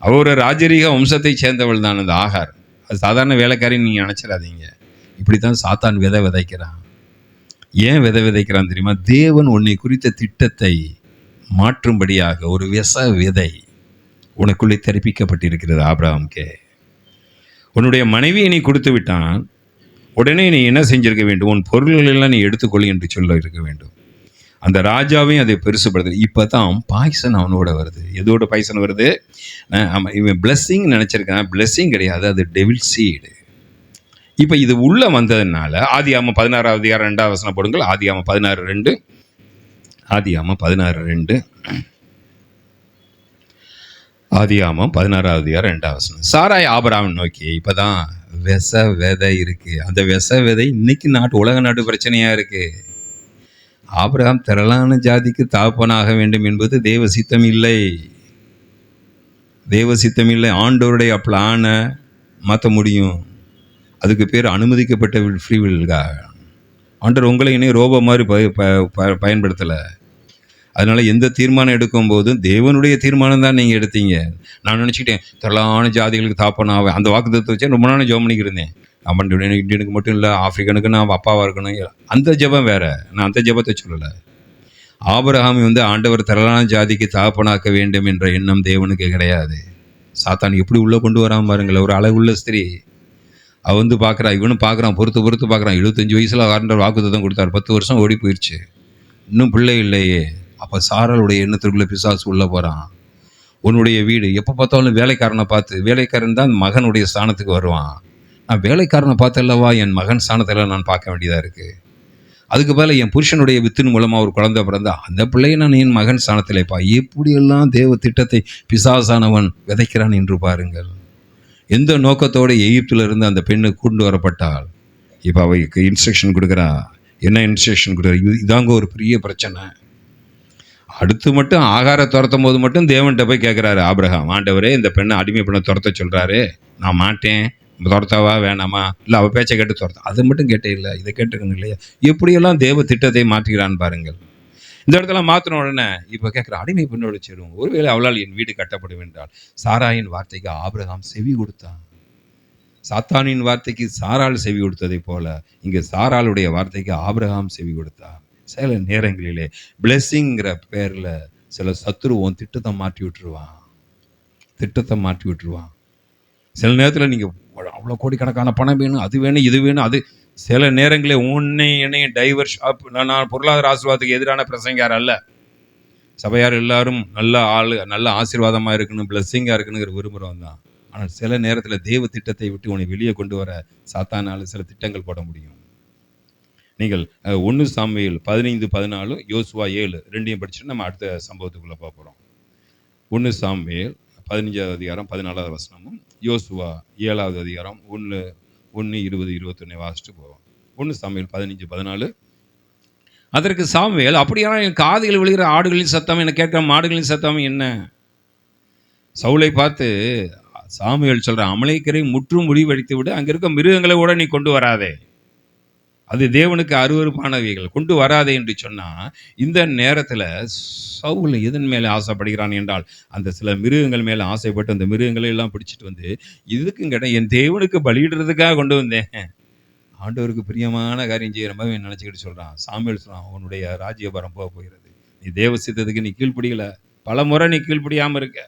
Speaker 1: அவர் ஒரு ராஜரீக வம்சத்தை சேர்ந்தவள் தான் அந்த ஆகார். அது சாதாரண வேலைக்காரின்னு நீங்கள் நினச்சிடாதீங்க. இப்படி தான் சாத்தான் விதைக்கிறான். ஏன் விதைக்கிறான் தெரியுமா? தேவன் உன்னை குறித்த திட்டத்தை மாற்றும்படியாக ஒரு விதை உனக்குள்ளே தெரிவிக்கப்பட்டிருக்கிறது. ஆபிரகாமுக்கே உன்னுடைய மனைவியை நீ கொடுத்து விட்டான், உடனே நீ என்ன செஞ்சிருக்க வேண்டும்? உன் பொருள்களெல்லாம் நீ எடுத்துக்கொள் என்று சொல்ல இருக்க வேண்டும். அந்த ராஜாவையும் அதை பெருசுப்படுது. இப்போ தான் பாய்சன் அவனோட வருது. எதோட பாய்சன் வருது? இவன் பிளெஸ்ஸிங் நினச்சிருக்கான். பிளெஸ்ஸிங் கிடையாது, அது டெவில் சீடு. இப்போ இது உள்ளே வந்ததுனால ஆதியாகமம் 16 அதிகாரம் 2 வசனம் போடுங்கள். ஆதியாகமம் 16:2. ஆதியாகமம் 16:2. ஆதியாகமம் 16 அதிகாரம் 2 வசனம். சாராய் ஆபிரகாமை நோக்கி, இப்போதான் விச விதை இருக்கு. அந்த விச விதை இன்னைக்கு உலக நாட்டு பிரச்சனையா இருக்கு. ஆபிரகாம் திரளான ஜாதிக்கு தகப்பனாக வேண்டும் என்பது தேவ சித்தம் இல்லை. தேவ சித்தம் இல்லை. ஆண்டவருடைய பிளானை மாற்ற முடியும். அதுக்கு பேர் அனுமதிக்கப்பட்ட ஃப்ரீ வில்காக. ஆண்டவர் உங்களை இன்னும் ரோபோ மாதிரி பயன்படுத்தலை. அதனால் எந்த தீர்மானம் எடுக்கும் போதும் தேவனுடைய தீர்மானம் தான் நீங்கள் எடுத்தீங்க. நான் நினச்சிக்கிட்டேன் திரளான ஜாதிகளுக்கு தாப்பனாக அந்த வாக்குத்தத்தை வச்சு ரொம்ப நாள் ஜெபம் பண்ணிக்கிருந்தேன். இந்தியனுக்கு மட்டும் இல்லை, ஆப்பிரிக்கனுக்கு நான் அப்பாவாக இருக்கணும். அந்த ஜெபம் வேறு, நான் அந்த ஜெபத்தை சொல்லலை. ஆபிரகாமை ஆண்டவர் திரளான ஜாதிக்கு தாப்பனாக்க வேண்டும் என்ற எண்ணம் தேவனுக்கு கிடையாது. சாத்தான் எப்படி உள்ளே கொண்டு வராமல் பாருங்களேன். ஒரு அழகுள்ள ஸ்திரீ அவன் பார்க்குறான், இவனும் பார்க்குறான், பொறுத்து பார்க்குறான். 75 வயசில் ஆண்டவர் வாக்குத்தத்தம் கொடுத்தார். 10 வருஷம் ஓடி போயிடுச்சு, இன்னும் பிள்ளை இல்லையே. அப்போ சாராளுடைய எண்ணத்திற்குள்ளே பிசாசு உள்ளே போகிறான். உன்னுடைய வீடு எப்போ பார்த்தாலும் வேலைக்காரனை பார்த்து, வேலைக்காரன் தான் மகனுடைய ஸ்தானத்துக்கு வருவான். நான் வேலைக்காரனை பார்த்தல்லவா என் மகன் ஸ்தானத்தில் நான் பார்க்க வேண்டியதாக இருக்குது. அதுக்கு மேலே என் புருஷனுடைய வித்தின் மூலமாக ஒரு குழந்தை பிறந்தா அந்த பிள்ளையை நான் என் மகன் ஸ்தானத்திலேப்பா. எப்படியெல்லாம் தேவ திட்டத்தை பிசாசானவன் விதைக்கிறான் என்று பாருங்கள். எந்த நோக்கத்தோடு எகிப்திலிருந்து அந்த பெண்ணு கொண்டு வரப்பட்டால் இப்போ அவைக்கு இன்ஸ்ட்ரக்ஷன் கொடுக்குறா. என்ன இன்ஸ்ட்ரக்ஷன் கொடுக்குறா? இதாங்க ஒரு பெரிய பிரச்சனை. அடுத்து மட்டும் ஆகார துரத்தும் போது மட்டும் தேவன்கிட்ட போய் கேட்குறாரு ஆபிரகாம், ஆண்டவரே இந்த பெண்ணை அடிமை பண்ண துரத்த சொல்கிறாரு, நான் மாட்டேன், துரத்தவா வேணாமா? இல்லை அவள் பேச்சை கேட்டு துரத்த. அதை மட்டும் கேட்டே இல்லை, இதை கேட்டுக்கணும் இல்லையா? எப்படியெல்லாம் தேவ திட்டத்தை மாற்றுகிறான்னு பாருங்கள். இந்த இடத்துல மாற்றின உடனே இப்போ கேட்குற அடிமை பெண்ணோடு சேரும். ஒருவேளை அவளால் என் வீடு கட்டப்படும் என்றால். சாராயின் வார்த்தைக்கு ஆபிரகாம் செவி கொடுத்தான். சாத்தானின் வார்த்தைக்கு சாராள் செவி கொடுத்ததை போல இங்கே சாராளுடைய வார்த்தைக்கு ஆபிரகாம் செவி கொடுத்தார். சில நேரங்களிலே பிளெஸ்ஸிங்கிற பேரில் சில சத்துருவோம் திட்டத்தை மாற்றி விட்டுருவான். சில நேரத்தில் நீங்கள் அவ்வளோ கோடிக்கணக்கான பணம் வேணும், அது வேணும், இது வேணும், அது சில நேரங்களில் என்னையும் டைவர்ஸ் அப். நான் பொருளாதார ஆசீர்வாதத்துக்கு எதிரான பிரசங்கார் அல்ல. சபையார் எல்லாரும் நல்ல ஆள், நல்ல ஆசீர்வாதமாக இருக்கணும், பிளெஸ்ஸிங்காக இருக்கணுங்கிற விரும்புகிறவன் தான். ஆனால் சில நேரத்தில் தேவ திட்டத்தை விட்டு உன்னை வெளியே கொண்டு வர சாத்தானால் சில திட்டங்கள் போட முடியும். நீங்கள் 1 சாமுவேல் 15-14, யோசுவா 7 ரெண்டையும் படிச்சுட்டு நம்ம அடுத்த சம்பவத்துக்குள்ளே பார்ப்போம். 1 சாமுவேல் 15 அதிகாரம் 14 வசனமும், யோசுவா 7 அதிகாரம் 1, 20, 21 வாசிச்சுட்டு போவோம். 1 சாமுவேல் 15-14. அதற்கு சாமுவேல், அப்படியான என் காதுகள் விழுகிற ஆடுகளின் சத்தம், என கேட்கிற மாடுகளின் சத்தம் என்ன? சவுலை பார்த்து சாமுவேல் சொல்கிறான், அமலேக்கரை முற்றும் முடிவெடுத்து விடு, அங்கே இருக்க மிருகங்களை கூட நீ கொண்டு வராதே, அது தேவனுக்கு அருவருப்பானவைகள், கொண்டு வராதே என்று சொன்னால். இந்த நேரத்தில் சவுல் எதன் மேலே ஆசைப்படுகிறான் என்றால், அந்த சில மிருகங்கள் மேலே ஆசைப்பட்டு அந்த மிருகங்களை எல்லாம் பிடிச்சிட்டு இதுக்கும் கேட்டால் என் தேவனுக்கு பலியிடுறதுக்காக கொண்டு வந்தேன், ஆண்டவருக்கு பிரியமான காரியம் செய்கிற மாதிரி நினச்சிக்கிட்டு சொல்கிறான். சாமுவேல் சொல்கிறான், உன்னுடைய ராஜ்யபாரம் போகிறது, நீ தேவ சித்தத்துக்கு நீ கீழ்ப்படியலை, பல முறை நீ கீழ்ப்படியாமல் இருக்க,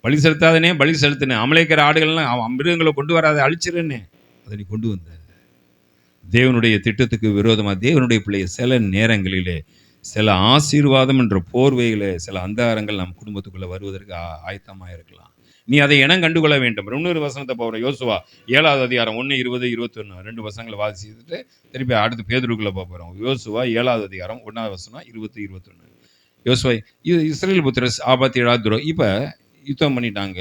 Speaker 1: பலி செலுத்தாதனே பலி செலுத்தினேன், அமலேக்கிற ஆடுகள்லாம் மிருகங்களை கொண்டு வராத அழிச்சிருன்னே, அதை நீ கொண்டு வந்த. தேவனுடைய திட்டத்துக்கு விரோதமாக தேவனுடைய பிள்ளைய சில நேரங்களிலே சில ஆசீர்வாதம் என்ற போர்வையிலே சில அந்தாரங்கள் நம் குடும்பத்துக்குள்ளே வருவதற்கு ஆயத்தமாக இருக்கலாம். நீ அதை இனம் கண்டுகொள்ள வேண்டும். 2 வசனத்தை போகிறோம். யோசுவா 7 அதிகாரம் 1, 20, 21 2 வசனங்களை வாசிச்சுட்டு திருப்பி அடுத்து பேதுருக்குள்ளே போகிறோம். யோசுவா 7 அதிகாரம் 1 வசனம் 20, 21. யோசுவா இஸ்ரேல் புத்திரர் ஆபத்து 7 இப்போ யுத்தம் பண்ணிட்டாங்க.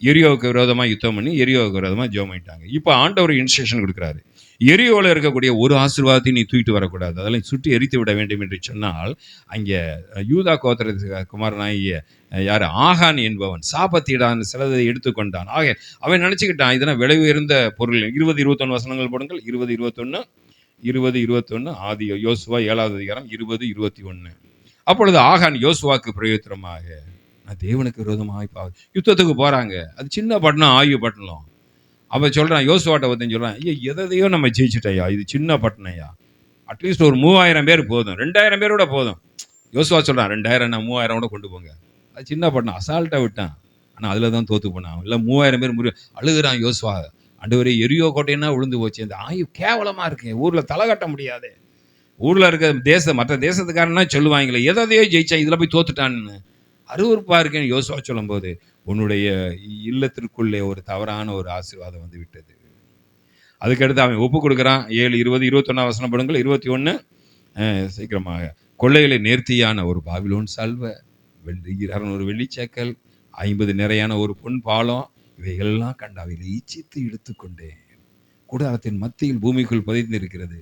Speaker 1: எரியோவுக்கு விரோதமாக யுத்தம் பண்ணி எரியோவுக்கு விரோதமாக ஜெபம் பண்ணிட்டாங்க. இப்போ ஆண்டவர் இன்ஸ்ட்ரக்ஷன் கொடுக்குறாரு, எரியோவில் இருக்கக்கூடிய ஒரு ஆசீர்வாதத்தை நீ தூக்கிட்டு வரக்கூடாது, அதெல்லாம் சுற்றி எரித்து விட வேண்டும் என்று சொன்னால். அங்கே யூதா கோத்திர குமாரனாகிய யார் ஆகான் என்பவன் சாபத்தீடான் சிலதை எடுத்துக்கொண்டான். ஆக அவன் நினச்சிக்கிட்டான் இதெல்லாம் விலை உயர்ந்த பொருள். 20, 21 வசனங்கள் போடுங்கள். 20, 21 ஆதி யோசுவா 7 அதிகாரம் 20, 21. அப்பொழுது ஆகான் யோசுவாக்கு பிரயோஜனமாக, நான் தேவனுக்கு விரோதமாக யுத்தத்துக்கு போகிறாங்க. அது சின்ன பட்டணம், ஆயு பட்டணம். அவன் சொல்கிறான், யோசுவாட்ட வந்து சொல்கிறான், ஐயா எதையோ நம்ம ஜெயிச்சிட்டையா, இது சின்ன பட்டணையா, அட்லீஸ்ட் ஒரு 3000 பேர் போதும், 2000 பேரோட போதும். யோசுவா சொல்கிறான், 2000 நான் 3000 கூட கொண்டு போங்க, அது சின்ன பட்டணம், அசால்ட்டாக விட்டான். ஆனால் அதில் தான் தோற்று போனான். இல்லை 3000 பேர் அழுகிறான் யோசுவா, ஆண்டவரே எரியோ கோட்டைன்னா விழுந்து போச்சு, இந்த ஆயு கேவலமாக இருக்கு, ஊரில் தலை கட்ட முடியாது, ஊரில் இருக்க மற்ற தேசத்துக்காரனா சொல்லுவாங்களே எதையோ ஜெயிச்சா இதில் போய் தோத்துட்டான்னு. அருவருப்பாக இருக்குன்னு யோசுவா சொல்லும்போது உன்னுடைய இல்லத்திற்குள்ளே ஒரு தவறான ஒரு ஆசீர்வாதம் வந்து விட்டது. அதுக்கடுத்து அவன் ஒப்பு கொடுக்குறான். 7:20 21 வசனம் படுங்கள். 21 சீக்கிரமாக. கொள்ளைகளை நேர்த்தியான ஒரு பாபிலோன் சால்வ, 600 வெள்ளிச்சேக்கல், 50 நிறையான ஒரு பொன் பாலம், இவைகளெல்லாம் கண்டு அவைகளை இச்சித்து எடுத்துக்கொண்டேன். கூடாரத்தின் மத்தியில் பூமிக்குள் புதைந்து இருக்கிறது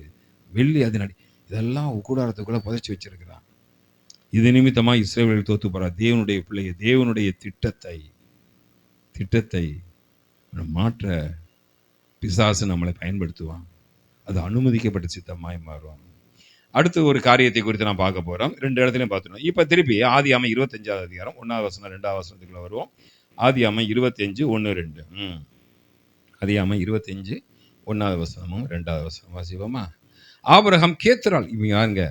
Speaker 1: வெள்ளி அதனடி. இதெல்லாம் கூடாரத்துக்குள்ள புதைச்சி வச்சிருக்கிறான். இது நிமித்தமா இஸ்ரவேல் தோத்து போறா. தேவனுடைய பிள்ளைய தேவனுடைய திட்டத்தை மாற்ற பிசாசு நம்மளை பயன்படுத்துவான். அது அனுமதிக்கப்பட்ட சித்தமாய் மாறும். அடுத்து ஒரு காரியத்தை குறித்து நான் பார்க்க போறோம். 2 இடத்துலையும் பார்த்துட்டோம். இப்போ திருப்பி ஆதியாகமம் 25வது அதிகாரம் 1வது வசனம் 2வது வசனத்துக்குள்ள வருவோம். ஆதியாகமம் 25 1 2. ஆதியாகமம் 25 1வது வசனமும் 2வது வசனம் வாசிப்போமா? ஆபிரகாம் கேத்துரால், இவங்க யாருங்க?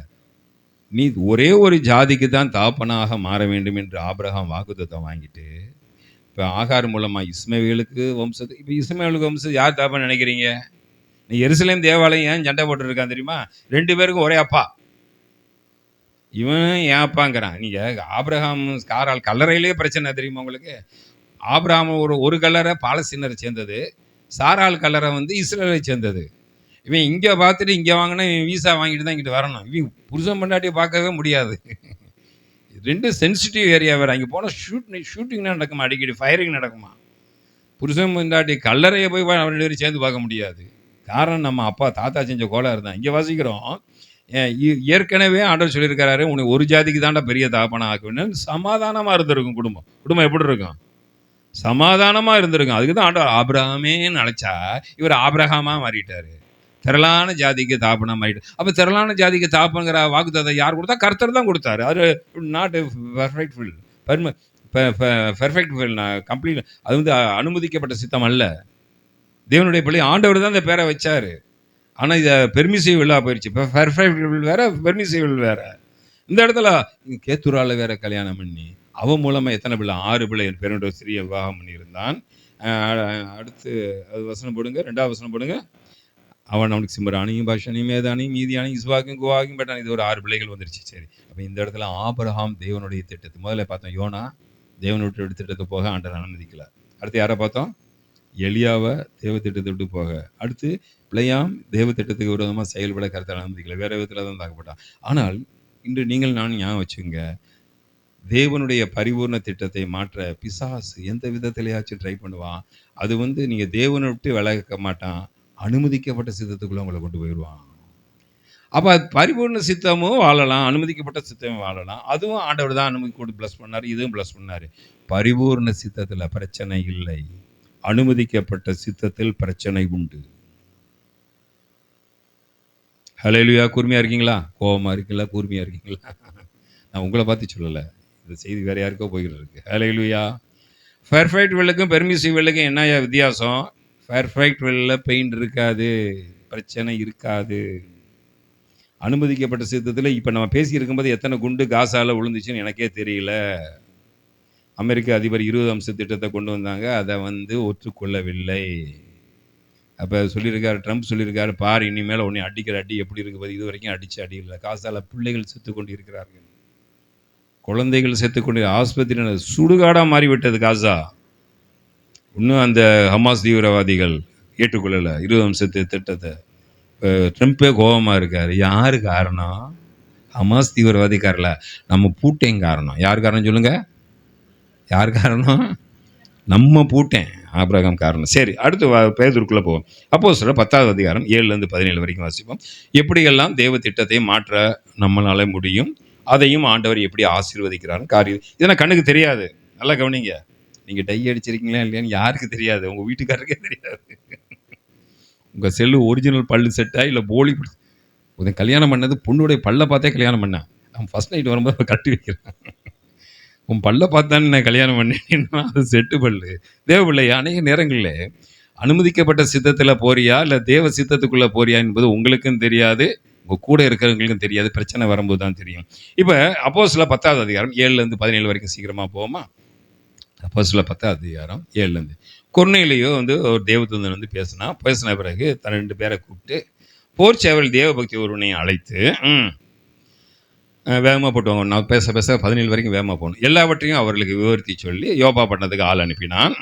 Speaker 1: நீ ஒரே ஒரு ஜாதிக்கு தான் தாப்பனாக மாற வேண்டும் என்று ஆபிரகாம் வாக்குத்தத்தம் வாங்கிட்டு, இப்போ ஆகார் மூலமா இஸ்மவேலுக்கு வம்சத்து, இப்போ இஸ்மவேலுக்கு வம்சம் யார் தாப்பன்னு நினைக்கிறீங்க? நீ எருசலேம் தேவாலயம் ஏன் சண்டை போட்டு இருக்கான் தெரியுமா? 2 பேருக்கும் ஒரே அப்பா. இவன் ஏன் அப்பாங்கிறான். நீங்க ஆபிரகாம் காரால் கல்லறையிலே பிரச்சனை தெரியுமா உங்களுக்கு? ஆபிரகாம் ஒரு கல்லறை பாலஸ்தீனரை சேர்ந்தது, சாரால் கல்லறை வந்து இஸ்ரேலை சேர்ந்தது. இவன் இங்கே பார்த்துட்டு இங்கே வாங்கினா இவன் வீசா வாங்கிட்டு தான் இங்கிட்டு வரணும். இவன் புருஷன் பொண்டாட்டியை பார்க்கவே முடியாது. 2 சென்சிட்டிவ் ஏரியா வேறு. அங்கே போனால் ஷூட்டிங்னா நடக்குமா, அடிக்கடி ஃபயரிங் நடக்குமா. புருஷன் பொண்டாட்டி கல்லறையை போய் 2 பேரும் சேர்ந்து பார்க்க முடியாது. காரணம் நம்ம அப்பா தாத்தா செஞ்ச கோளாறு தான். இங்கே வாசிக்கிறோம், ஏற்கனவே ஆண்டவர் சொல்லியிருக்கிறாரு, உனக்கு ஒரு ஜாதிக்கு தாண்டா பெரிய தாப்பனா ஆக்குவேன்னு. சமாதானமாக இருந்திருக்கும் குடும்பம் எப்படி இருக்கும்? சமாதானமாக இருந்திருக்கும். அதுக்கு தான் ஆண்டவர் ஆபிரகாமேன்னு அழைச்சா இவர் ஆபிரகாமாக மாறிட்டார். திரளான ஜாதிக்கு தாப்பனா மாறிட்டார். அப்போ திரளான ஜாதிக்கு தாப்புங்கிற வாக்குத்தத்தை யார் கொடுத்தா? கர்த்தர் தான் கொடுத்தாரு. அது not perfect will, perfect will, complete. அது வந்து அனுமதிக்கப்பட்ட சித்தம் அல்ல. தேவனுடைய பிள்ளை ஆண்டவர் தான் இந்த பேரை வச்சாரு. ஆனால் இதை பெர்மிசிவ் வில்லா போயிடுச்சு. இப்போ பெர்ஃபெக்ட் வில் வேற, பெர்மிசிவ் வில் வேற. இந்த இடத்துல கேத்துரால வேற கல்யாணம் பண்ணி அவன் மூலமாக எத்தனை பிள்ளை? 6 பிள்ளை பேருடைய சிறிய விவாகம் பண்ணியிருந்தான். அடுத்து அது வசனம் போடுங்க, 2வது வசனம் போடுங்க. அவன் அவனுக்கு சிம்ரானியும் பாஷானியும் மேதானியும் மீதியானியும் இஸ்வாக்கும் குவாக்கும் பட்டான். இது ஒரு 6 பிள்ளைகள் வந்துருச்சு. சரி, அப்போ இந்த இடத்துல ஆபிரகாம் தேவனுடைய திட்டத்தை முதல்ல பார்த்தோம். யோனா தேவனுடைய திட்டத்தை போக ஆண்டவர் அனுமதிக்கல. அடுத்து யாரை பார்த்தோம்? எலியாவை தேவ திட்டத்தை விட்டு போக. அடுத்து பிள்ளையாம் தேவ திட்டத்துக்கு விரோதமாக செயல்பட கருத்தால் அனுமதிக்கல. வேற விதத்தில் தான் தாக்கப்பட்டான். ஆனால் இன்று நீங்கள் நானும் ஞாபகம் வச்சுங்க, தேவனுடைய பரிபூர்ண திட்டத்தை மாற்ற பிசாசு எந்த விதத்திலேயாச்சும் ட்ரை பண்ணுவான். அது வந்து நீங்கள் தேவனை விட்டு விலக மாட்டான், அனுமதிக்கப்பட்ட சித்தத்துக்குள்ள உங்களை கொண்டு போயிடுவான். அப்போ பரிபூர்ண சித்தமும் வாழலாம், அனுமதிக்கப்பட்ட சித்தமும் வாழலாம். அதுவும் ஆண்டவர் தான் அனுமதி கொண்டு ப்ளஸ் பண்ணார், இதுவும் ப்ளஸ் பண்ணார். பரிபூர்ண சித்தத்தில் பிரச்சனை இல்லை, அனுமதிக்கப்பட்ட சித்தத்தில் பிரச்சனை உண்டு. ஹல்லேலூயா. கூர்மையாக இருக்கீங்களா? கோபமாக இருக்கீங்களா? கூர்மையாக இருக்கீங்களா? நான் உங்களை பார்த்து சொல்லலை, இந்த செய்தி வேறு யாருக்கோ போய்கிட்டு இருக்கு. ஹல்லேலூயா. பெர்ஃபெக்ட் வில்லுக்கும் பெர்மிசிவ் வில்லுக்கும் என்ன வித்தியாசம்? பெர்ஃபெக்ட் வில்லில் பெயின் இருக்காது, பிரச்சனை இருக்காது. அனுமதிக்கப்பட்ட சித்தத்தில் இப்போ நம்ம பேசி இருக்கும்போது எத்தனை குண்டு காசால விழுந்துச்சுன்னு எனக்கே தெரியல. அமெரிக்க அதிபர் 20 அம்ச திட்டத்தை கொண்டு வந்தாங்க, அதை வந்து ஒற்றுக்கொள்ளவில்லை. அப்போ சொல்லியிருக்காரு, ட்ரம்ப் சொல்லியிருக்காரு, பார் இனிமேல் உன்னை அடிக்கிற அடி எப்படி இருக்குது, இது வரைக்கும் அடித்து அடி இல்லை. காசால பிள்ளைகள் செத்து கொண்டு இருக்கிறார்கள், குழந்தைகள் செத்து கொண்டு, ஆஸ்பத்திரி சுடுகாடாக மாறிவிட்டது காசா. இன்னும் அந்த ஹமாஸ் தீவிரவாதிகள் ஏற்றுக்கொள்ளலை 20 அம்ச திட்டத்தை. ட்ரம்ப்பே கோபமாக இருக்கார். யாரு காரணம்? ஹமாஸ் தீவிரவாதிக்காரில் நம்ம பூட்டேன் காரணம். யார் காரணம் சொல்லுங்க? யார் காரணம்? நம்ம பூட்டேன், ஆபிரகாம் காரணம். சரி, அடுத்து பேதுருக்குள்ளே போவோம். அப்போஸ்தலர் 10வது அதிகாரம் 7லேருந்து 17 வரைக்கும் வாசிப்போம். எப்படியெல்லாம் தேவ திட்டத்தை மாற்ற நம்மளால முடியும், அதையும் ஆண்டவர் எப்படி ஆசீர்வதிக்கிறாருன்னு காரியம். இதெல்லாம் கண்ணுக்கு தெரியாது. நல்லா கவனிங்க. நீங்கள் டை அடிச்சிருக்கீங்களா இல்லையான்னு யாருக்கு தெரியாது? உங்கள் வீட்டுக்காரருக்கே தெரியாது. உங்கள் செல்லு ஒரிஜினல் பல்லு செட்டா இல்லை போலி? உதன் கல்யாணம் பண்ணது பொண்ணுடைய பல்லை பார்த்தே கல்யாணம் பண்ணேன். அவன் ஃபஸ்ட் நைட் வரும்போது கட்டி வைக்கிறான். உன் பல்லை பார்த்தான்னு நான் கல்யாணம் பண்ணேன்னா அது செட்டு பல்லு. தேவ பிள்ளை, அநேக நேரங்களில் அனுமதிக்கப்பட்ட சித்தத்தில் போறியா இல்லை தேவ சித்தத்துக்குள்ளே போறியா என்பது உங்களுக்கும் தெரியாது, உங்கள் கூட இருக்கிறவங்களுக்கும் தெரியாது. பிரச்சனை வரும்போது தான் தெரியும். இப்போ அப்போஸ்தலர் 10வது அதிகாரம் 7லேருந்து 17 வரைக்கும் சீக்கிரமாக போவோமா? அப்போஸ்தலர் 10வது அதிகாரம் 7லேருந்து. கொர்நேலியோ வந்து ஒரு தேவதூதன் வந்து பேசின பிறகு 2 பேரை கூப்பிட்டு, போர் சேவல் தேவபக்தி ஒருவனை அழைத்து வேகமாக போட்டுவாங்க. நான் பேச பேச 17 வரைக்கும் வேகமாக போகணும். எல்லாவற்றையும் அவர்களுக்கு விவரித்து சொல்லி யோபா பட்டணத்துக்கு ஆள் அனுப்பினான்.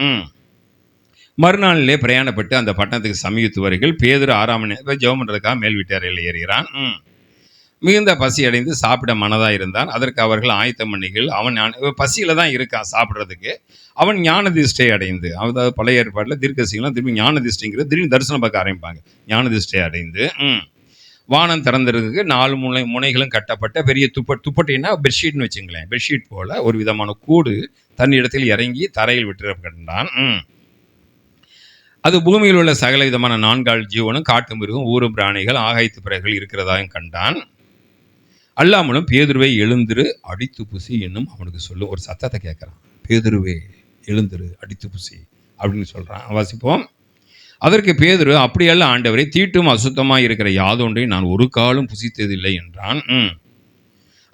Speaker 1: மறுநாளிலே பிரயாணப்பட்டு அந்த பட்டணத்துக்கு சமீபத்துவர்கள் பேதுரு 6ஆம் மணி ஜெபம் பண்ணுறதுக்காக மேல் வீட்டாரையில் ஏறுகிறான். மிகுந்த பசி அடைந்து சாப்பிட மனதாக இருந்தான். அதற்கு அவர்கள் ஆயத்தம் பண்ணிகள். அவன் பசியில் தான் இருக்கான் சாப்பிட்றதுக்கு. அவன் ஞான திஷ்டை அடைந்து, அதாவது பழைய ஏற்பாட்டில் தீர்க்கதரிசிகள்லாம் திரும்பி ஞான திஷ்டைங்கிறது திடீர்னு தரிசனம் பார்க்க ஆரம்பிப்பாங்க. ஞான திஷ்டை அடைந்து வானம் திறந்திருக்கு. 4 முனைகளும் கட்டப்பட்ட பெரிய துப்பட்டின்னா பெட்ஷீட்னு வச்சுங்களேன். பெட்ஷீட் போல ஒரு விதமான கூடு தன் இடத்தில் இறங்கி தரையில் விட்டு கண்டான். அது பூமியில் உள்ள சகல விதமான 4 ஜீவனும் காட்டு மிருகம் ஊரும் பிராணிகள் ஆகாயத்து பிறகுகள் இருக்கிறதாயும் கண்டான். அல்லாமலும் பேதுருவை எழுந்திரு அடித்து புசி என்னும் அவனுக்கு சொல்லும் ஒரு சத்தத்தை கேட்குறான். பேதுருவே எழுந்திரு அடித்து புசி அப்படின்னு சொல்கிறான். வாசிப்போம். அதற்கு பேதுரு, அப்படியல்ல ஆண்டவரை, தீட்டும் அசுத்தமாக இருக்கிற யாதொன்றை நான் ஒரு காலம் புசித்ததில்லை என்றான்.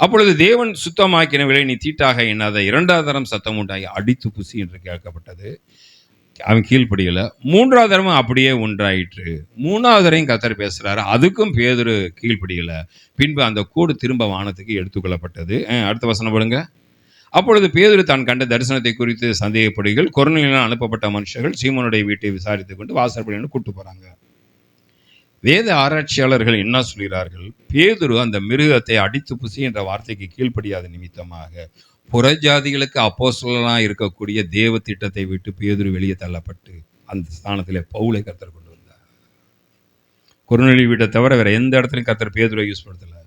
Speaker 1: அப்பொழுது தேவன் சுத்தமாக்கினவளை நீ தீட்டாக எண்ணாத. 2வது தரம் சத்தம் உண்டாகி அடித்து புசி என்று கேட்கப்பட்டது. அவன் கீழ்ப்படியலை. 3வது தரமும் அப்படியே ஒன்றாயிற்று. 3வது தரையும் கர்த்தர் பேசுகிறாரு. அதுக்கும் பேதுரு கீழ்ப்படியலை. பின்பு அந்த கூடு திரும்ப வானத்துக்கு எடுத்துக்கொள்ளப்பட்டது. அடுத்த வசனம் போடுங்க. அப்பொழுது பேதுரு தான் கண்ட தரிசனத்தை குறித்து சந்தேகப்படுகள் கொர்நேலியுவினால் அனுப்பப்பட்ட மனுஷர்கள் சீமோனுடைய வீட்டை விசாரித்து கொண்டு வாசற்படின்னு கூட்டு போகிறாங்க. வேத ஆராய்ச்சியாளர்கள் என்ன சொல்கிறார்கள்? பேதுரு அந்த மிருகத்தை அடித்து புசி என்ற வார்த்தைக்கு கீழ்ப்படியாத நிமித்தமாக புறஜாதிகளுக்கு அப்போஸ்தலனாக இருக்கக்கூடிய தேவ திட்டத்தை விட்டு பேதுரு வெளியே தள்ளப்பட்டு அந்த ஸ்தானத்தில் பவுலை கர்த்தர் கொண்டு வந்தார். கொர்நேலியு வீட்டை தவிர வேற எந்த இடத்துலையும் கர்த்தர் பேதுரை யூஸ் படுத்தலை,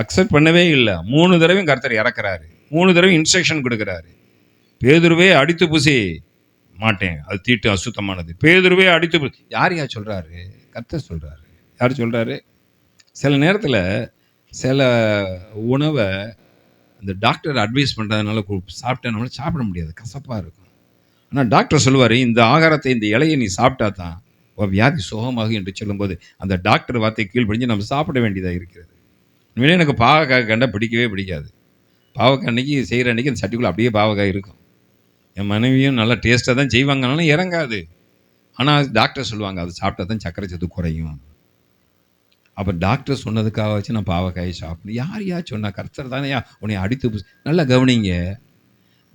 Speaker 1: அக்செப்ட் பண்ணவே இல்லை. 3 தடவையும் கர்த்தர் இறக்குறாரு. 3 தடவை இன்ஸ்ட்ரக்ஷன் கொடுக்குறாரு. பேதுருவே அடித்து புசி மாட்டேன், அது தீட்டு அசுத்தமானது. பேதுருவே அடித்து புசி. யார் சொல்கிறாரு? கர்த்தர் சொல்கிறாரு. யார் சொல்கிறாரு? சில நேரத்தில் சில உணவை அந்த டாக்டர் அட்வைஸ் பண்ணுறதுனால சாப்பிட்டேனால சாப்பிட முடியாது, கசப்பாக இருக்கும். ஆனால் டாக்டர் சொல்லுவார், இந்த ஆகாரத்தை இந்த இலையை நீ சாப்பிட்டா தான் வியாதி சுகமாகும் என்று சொல்லும்போது அந்த டாக்டர் வார்த்தை கீழ்ப்படிஞ்சு நம்ம சாப்பிட வேண்டியதாக இருக்கிறது. உண்மையிலே எனக்கு பாவக்காய் கண்டா பிடிக்கவே பிடிக்காது. பாவக்காய் அன்றைக்கி செய்கிற அன்றைக்கி அந்த சட்டிக்குள்ளே அப்படியே பாவக்காய் இருக்கும். என் மனைவியும் நல்லா டேஸ்ட்டாக தான் செய்வாங்கனாலும் இறங்காது. ஆனால் டாக்டர் சொல்லுவாங்க அது சாப்பிட்டா தான் சர்க்கரை சத்து குறையும். அப்போ டாக்டர் சொன்னதுக்காக வச்சு நான் பாவக்காயை சாப்பிடணும். யார் சொன்னா? கர்த்தர் தானே உன்னை அடித்து. நல்லா கவனிங்க,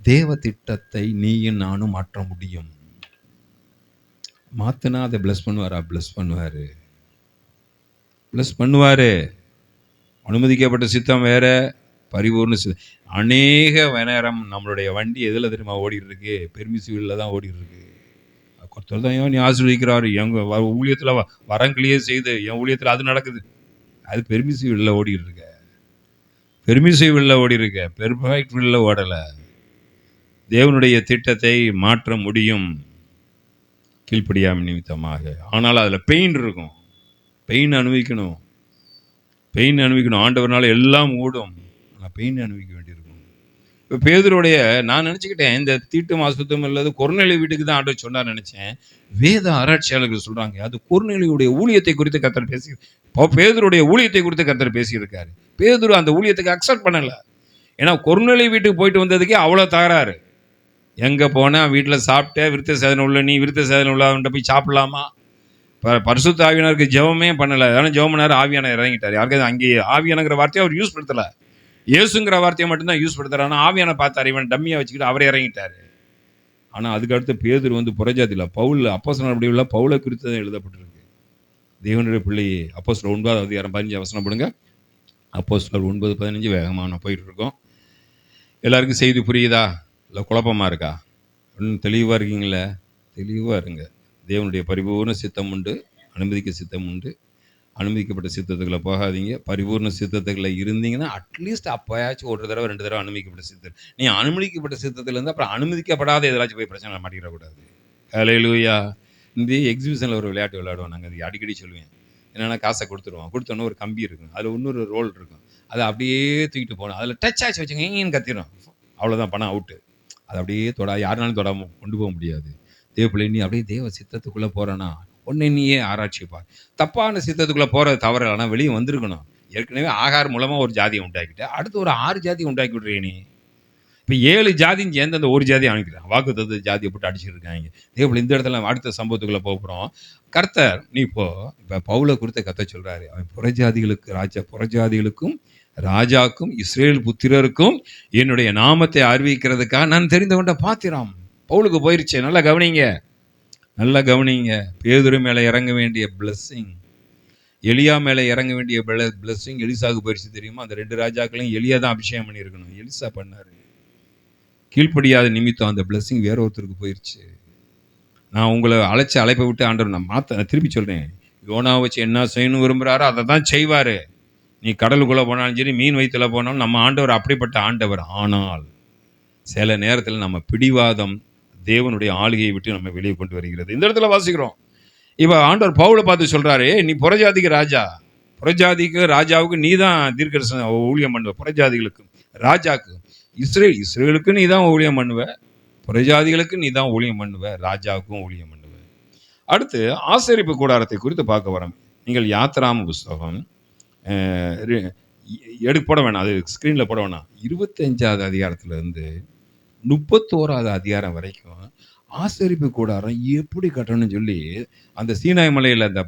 Speaker 1: தேவ திட்டத்தை நீயும் நானும் மாற்ற முடியும். மாற்றினா அதை ப்ளஸ் பண்ணுவாரா? ப்ளஸ் பண்ணுவார், ப்ளஸ் பண்ணுவார். அனுமதிக்கப்பட்ட சித்தம் வேற, பரிபூர்ண சித்தம். அநேக நேரம் நம்மளுடைய வண்டி எதில் தெரியுமா ஓடிட்டு இருக்கு? பெர்மிசிவில் தான் ஓடிட்டு இருக்கு. ஒருத்தர் தான் நீ ஆசீர்வதிக்கிறாரு, எங்கள் ஊழியத்தில் வரங்களையே செய்து என் ஊழியத்தில் அது நடக்குது. அது பெர்மிசிவில் ஓடிட்டு இருக்க, பெர்மிசிவில் ஓடி இருக்க, பெர்ஃபெக்ட்வில் ஓடலை. தேவனுடைய திட்டத்தை மாற்ற முடியும் கீழ்ப்படியாமை நிமித்தமாக. ஆனால் அதில் பெயின் இருக்கும், பெயின் அனுபவிக்கணும், பெயின் அனுபவிக்கணும். ஆண்டவர்னால எல்லாம் ஓடும், ஆனால் பெயின் அனுபவிக்க வேண்டியிருக்கும். இப்போ பேதுருடைய நான் நினச்சிக்கிட்டேன் இந்த தீட்டும் அசுத்தம் இல்லாத கொர்நேலியு வீட்டுக்கு தான் ஆண்டவர் சொன்னார் நினச்சேன். வேத ஆராய்ச்சியாளர்கள் சொல்கிறாங்க அது கொர்நேலியுடைய ஊழியத்தை குறித்து கர்த்தர் பேசி, இப்போ பேதுருடைய ஊழியத்தை குறித்து கர்த்தர் பேசியிருக்காரு. பேதுரு அந்த ஊழியத்துக்கு அக்செப்ட் பண்ணலை. ஏன்னா கொர்நேலியு வீட்டுக்கு போயிட்டு வந்ததுக்கே அவ்வளோ தகராறு. எங்கே போனால் வீட்டில் சாப்பிட்டேன், விருத்த சேதனை உள்ள நீ விருத்த சேதனை உள்ளவன்ட்ட போய் சாப்பிடலாமா? பரிசுத்த ஆவியானவருக்கு ஜெபமே பண்ணலை. ஆனால் ஜெபம் பண்ணார், ஆவியானவர் இறங்கிட்டார். யாருக்காவது அங்கே ஆவியானங்கிற வார்த்தையை அவர் யூஸ் படுத்தலை, இயேசுங்கிற வார்த்தையை மட்டும்தான் யூஸ் படுத்துறாரு. ஆனால் ஆவியான பார்த்தார், இவன் டம்மியாக வச்சுக்கிட்டு அவரே இறங்கிட்டார். ஆனால் அதுக்கடுத்து பேதுரு புறஜாதியில் பவுல் அப்போஸ்தலர் நடவடிக்கைகள்ல பவுலை குறித்து தான் எழுதப்பட்டிருக்கு. தேவனுடைய பிள்ளையே அப்போஸ்தலர் 9:15 வசனம் போடுங்க. அப்போஸ்தலர் 9:15 வேகமாக நான் போயிட்டு இருக்கோம். எல்லாருக்கும் செய்தி புரியுதா? இல்லை குழப்பமாக இருக்கா? இன்னும் தெளிவாக இருக்கீங்களே? தெளிவாக இருங்க. தேவனுடைய பரிபூர்ண சித்தம் உண்டு, அனுமதிக்க சித்தம் உண்டு. அனுமதிக்கப்பட்ட சித்தத்துக்குள்ளே போகாதீங்க. பரிபூர்ண சித்தத்துக்குள்ளே இருந்தீங்கன்னா அட்லீஸ்ட் அப்போயாச்சும் 1 தடவை 2 தடவை அனுமதிக்கப்பட்ட சித்தம். நீ அனுமதிக்கப்பட்ட சித்தத்துலேருந்து அப்புறம் அனுமதிக்கப்படாத எதாச்சும் போய் பிரச்சனை மாட்டிக்கிடக்கூடாது. ஹல்லேலூயா. இந்த எக்ஸிபிஷனில் ஒரு விளையாட்டு விளையாடுவோம் நாங்கள், அது அடிக்கடி சொல்லுவேன். என்னென்னா காசை கொடுத்துருவோம், கொடுத்தோன்னே ஒரு கம்பி இருக்கும், அதில் இன்னொரு ரோல் இருக்கும், அதை அப்படியே தூக்கிட்டு போகணும். அதில் டச் ஆச்சு வச்சுங்க ஏன்னு கத்திடும், அவ்வளோதான், பணம் அவுட்டு. அதை அப்படியே யாருனாலும் தொடாமல் கொண்டு போக முடியாது. தேவப்பிள்ளை நீ அப்படியே தேவ சித்தத்துக்குள்ளே போகிறேன்னா உன்னை நீயே ஆராய்ச்சிப்பார். தப்பான சித்தத்துக்குள்ளே போகிறது தவறு, ஆனால் வெளியே வந்திருக்கணும். ஏற்கனவே ஆகார் மூலமாக ஒரு ஜாதியை உண்டாக்கிட்டு அடுத்து ஒரு 6 ஜாதியை உண்டாக்கி விட்றீ நீ. இப்போ 7 ஜாதியும் சேர்ந்து அந்த ஒரு ஜாதியை அனுப்பிக்கிறான். வாக்குத்தத்த ஜாதியை போட்டு அடிச்சுட்டு இருக்காங்க. இதேபோல் இந்த இடத்துல அடுத்த சம்பவத்துக்குள்ளே போகிறோம். கர்த்தர் நீ இப்போ பவுலை குறித்த கர்த்தர் சொல்கிறாரு, அவன் புறஜாதிகளுக்கும் ராஜாக்கும் இஸ்ரேல் புத்திரருக்கும் என்னுடைய நாமத்தை அறிவிக்கிறதுக்காக நான் தெரிந்து கொண்ட பாத்திரம். பவுலுக்கு போயிருச்சு. நல்லா கவனிங்க, நல்லா கவனிங்க. பேதுரு மேலே இறங்க வேண்டிய பிளஸ்ஸிங், எலியா மேலே இறங்க வேண்டிய பிளஸ்ஸிங் எலிசாவுக்கு போயிடுச்சு. தெரியுமா? அந்த 2 ராஜாக்களையும் எலியா தான் அபிஷேகம் பண்ணியிருக்கணும். எலிசா பண்ணார். கீழ்ப்படியாத நிமித்தம் அந்த பிளஸ்ஸிங் வேற ஒருத்தருக்கு போயிடுச்சு. நான் உங்களை அழைப்பை விட்டு ஆண்டவர் நான் திருப்பி சொல்கிறேன், யோனாவை வச்சு என்ன செய்யணும் விரும்புகிறாரோ அதை தான் செய்வார். நீ கடலுக்குள்ளே போனாலும் சரி, மீன் வயிற்றுல போனாலும் நம்ம ஆண்டவர் அப்படிப்பட்ட ஆண்டவர். ஆனால் சில நேரத்தில் நம்ம பிடிவாதம் தேவனுடைய ஆளுகையை விட்டு நம்ம வெளியே கொண்டு வருகிறது. இந்த இடத்துல வாசிக்கிறோம். இப்போ ஆண்டவர் பவுலை பார்த்து சொல்கிறாரு, நீ புறஜாதிக்கு ராஜா, புறஜாதிக்கு ராஜாவுக்கு நீ தான் தீர்க்கதரிசன ஊழியம் பண்ணுவ, புறஜாதிகளுக்கு ராஜாக்கு இஸ்ரேலுக்கு நீ தான் ஊழியம் பண்ணுவ, புறஜாதிகளுக்கு நீ தான் ஊழியம் பண்ணுவ, ராஜாவுக்கும் ஊழியம் பண்ணுவ. அடுத்து ஆசரிப்பு கூடாரத்தை குறித்து பார்க்க வரோம். நீங்கள் யாத்திராம புஸ்தகம் போட வேணாம், அது ஸ்க்ரீனில் போட வேணாம். 25வது அதிகாரத்திலிருந்து 31வது அதிகாரம் வரைக்கும் ஆசரிப்பு கூடாரம் எப்படி கட்டணும்னு சொல்லி அந்த சீனாய் மலையில் அந்த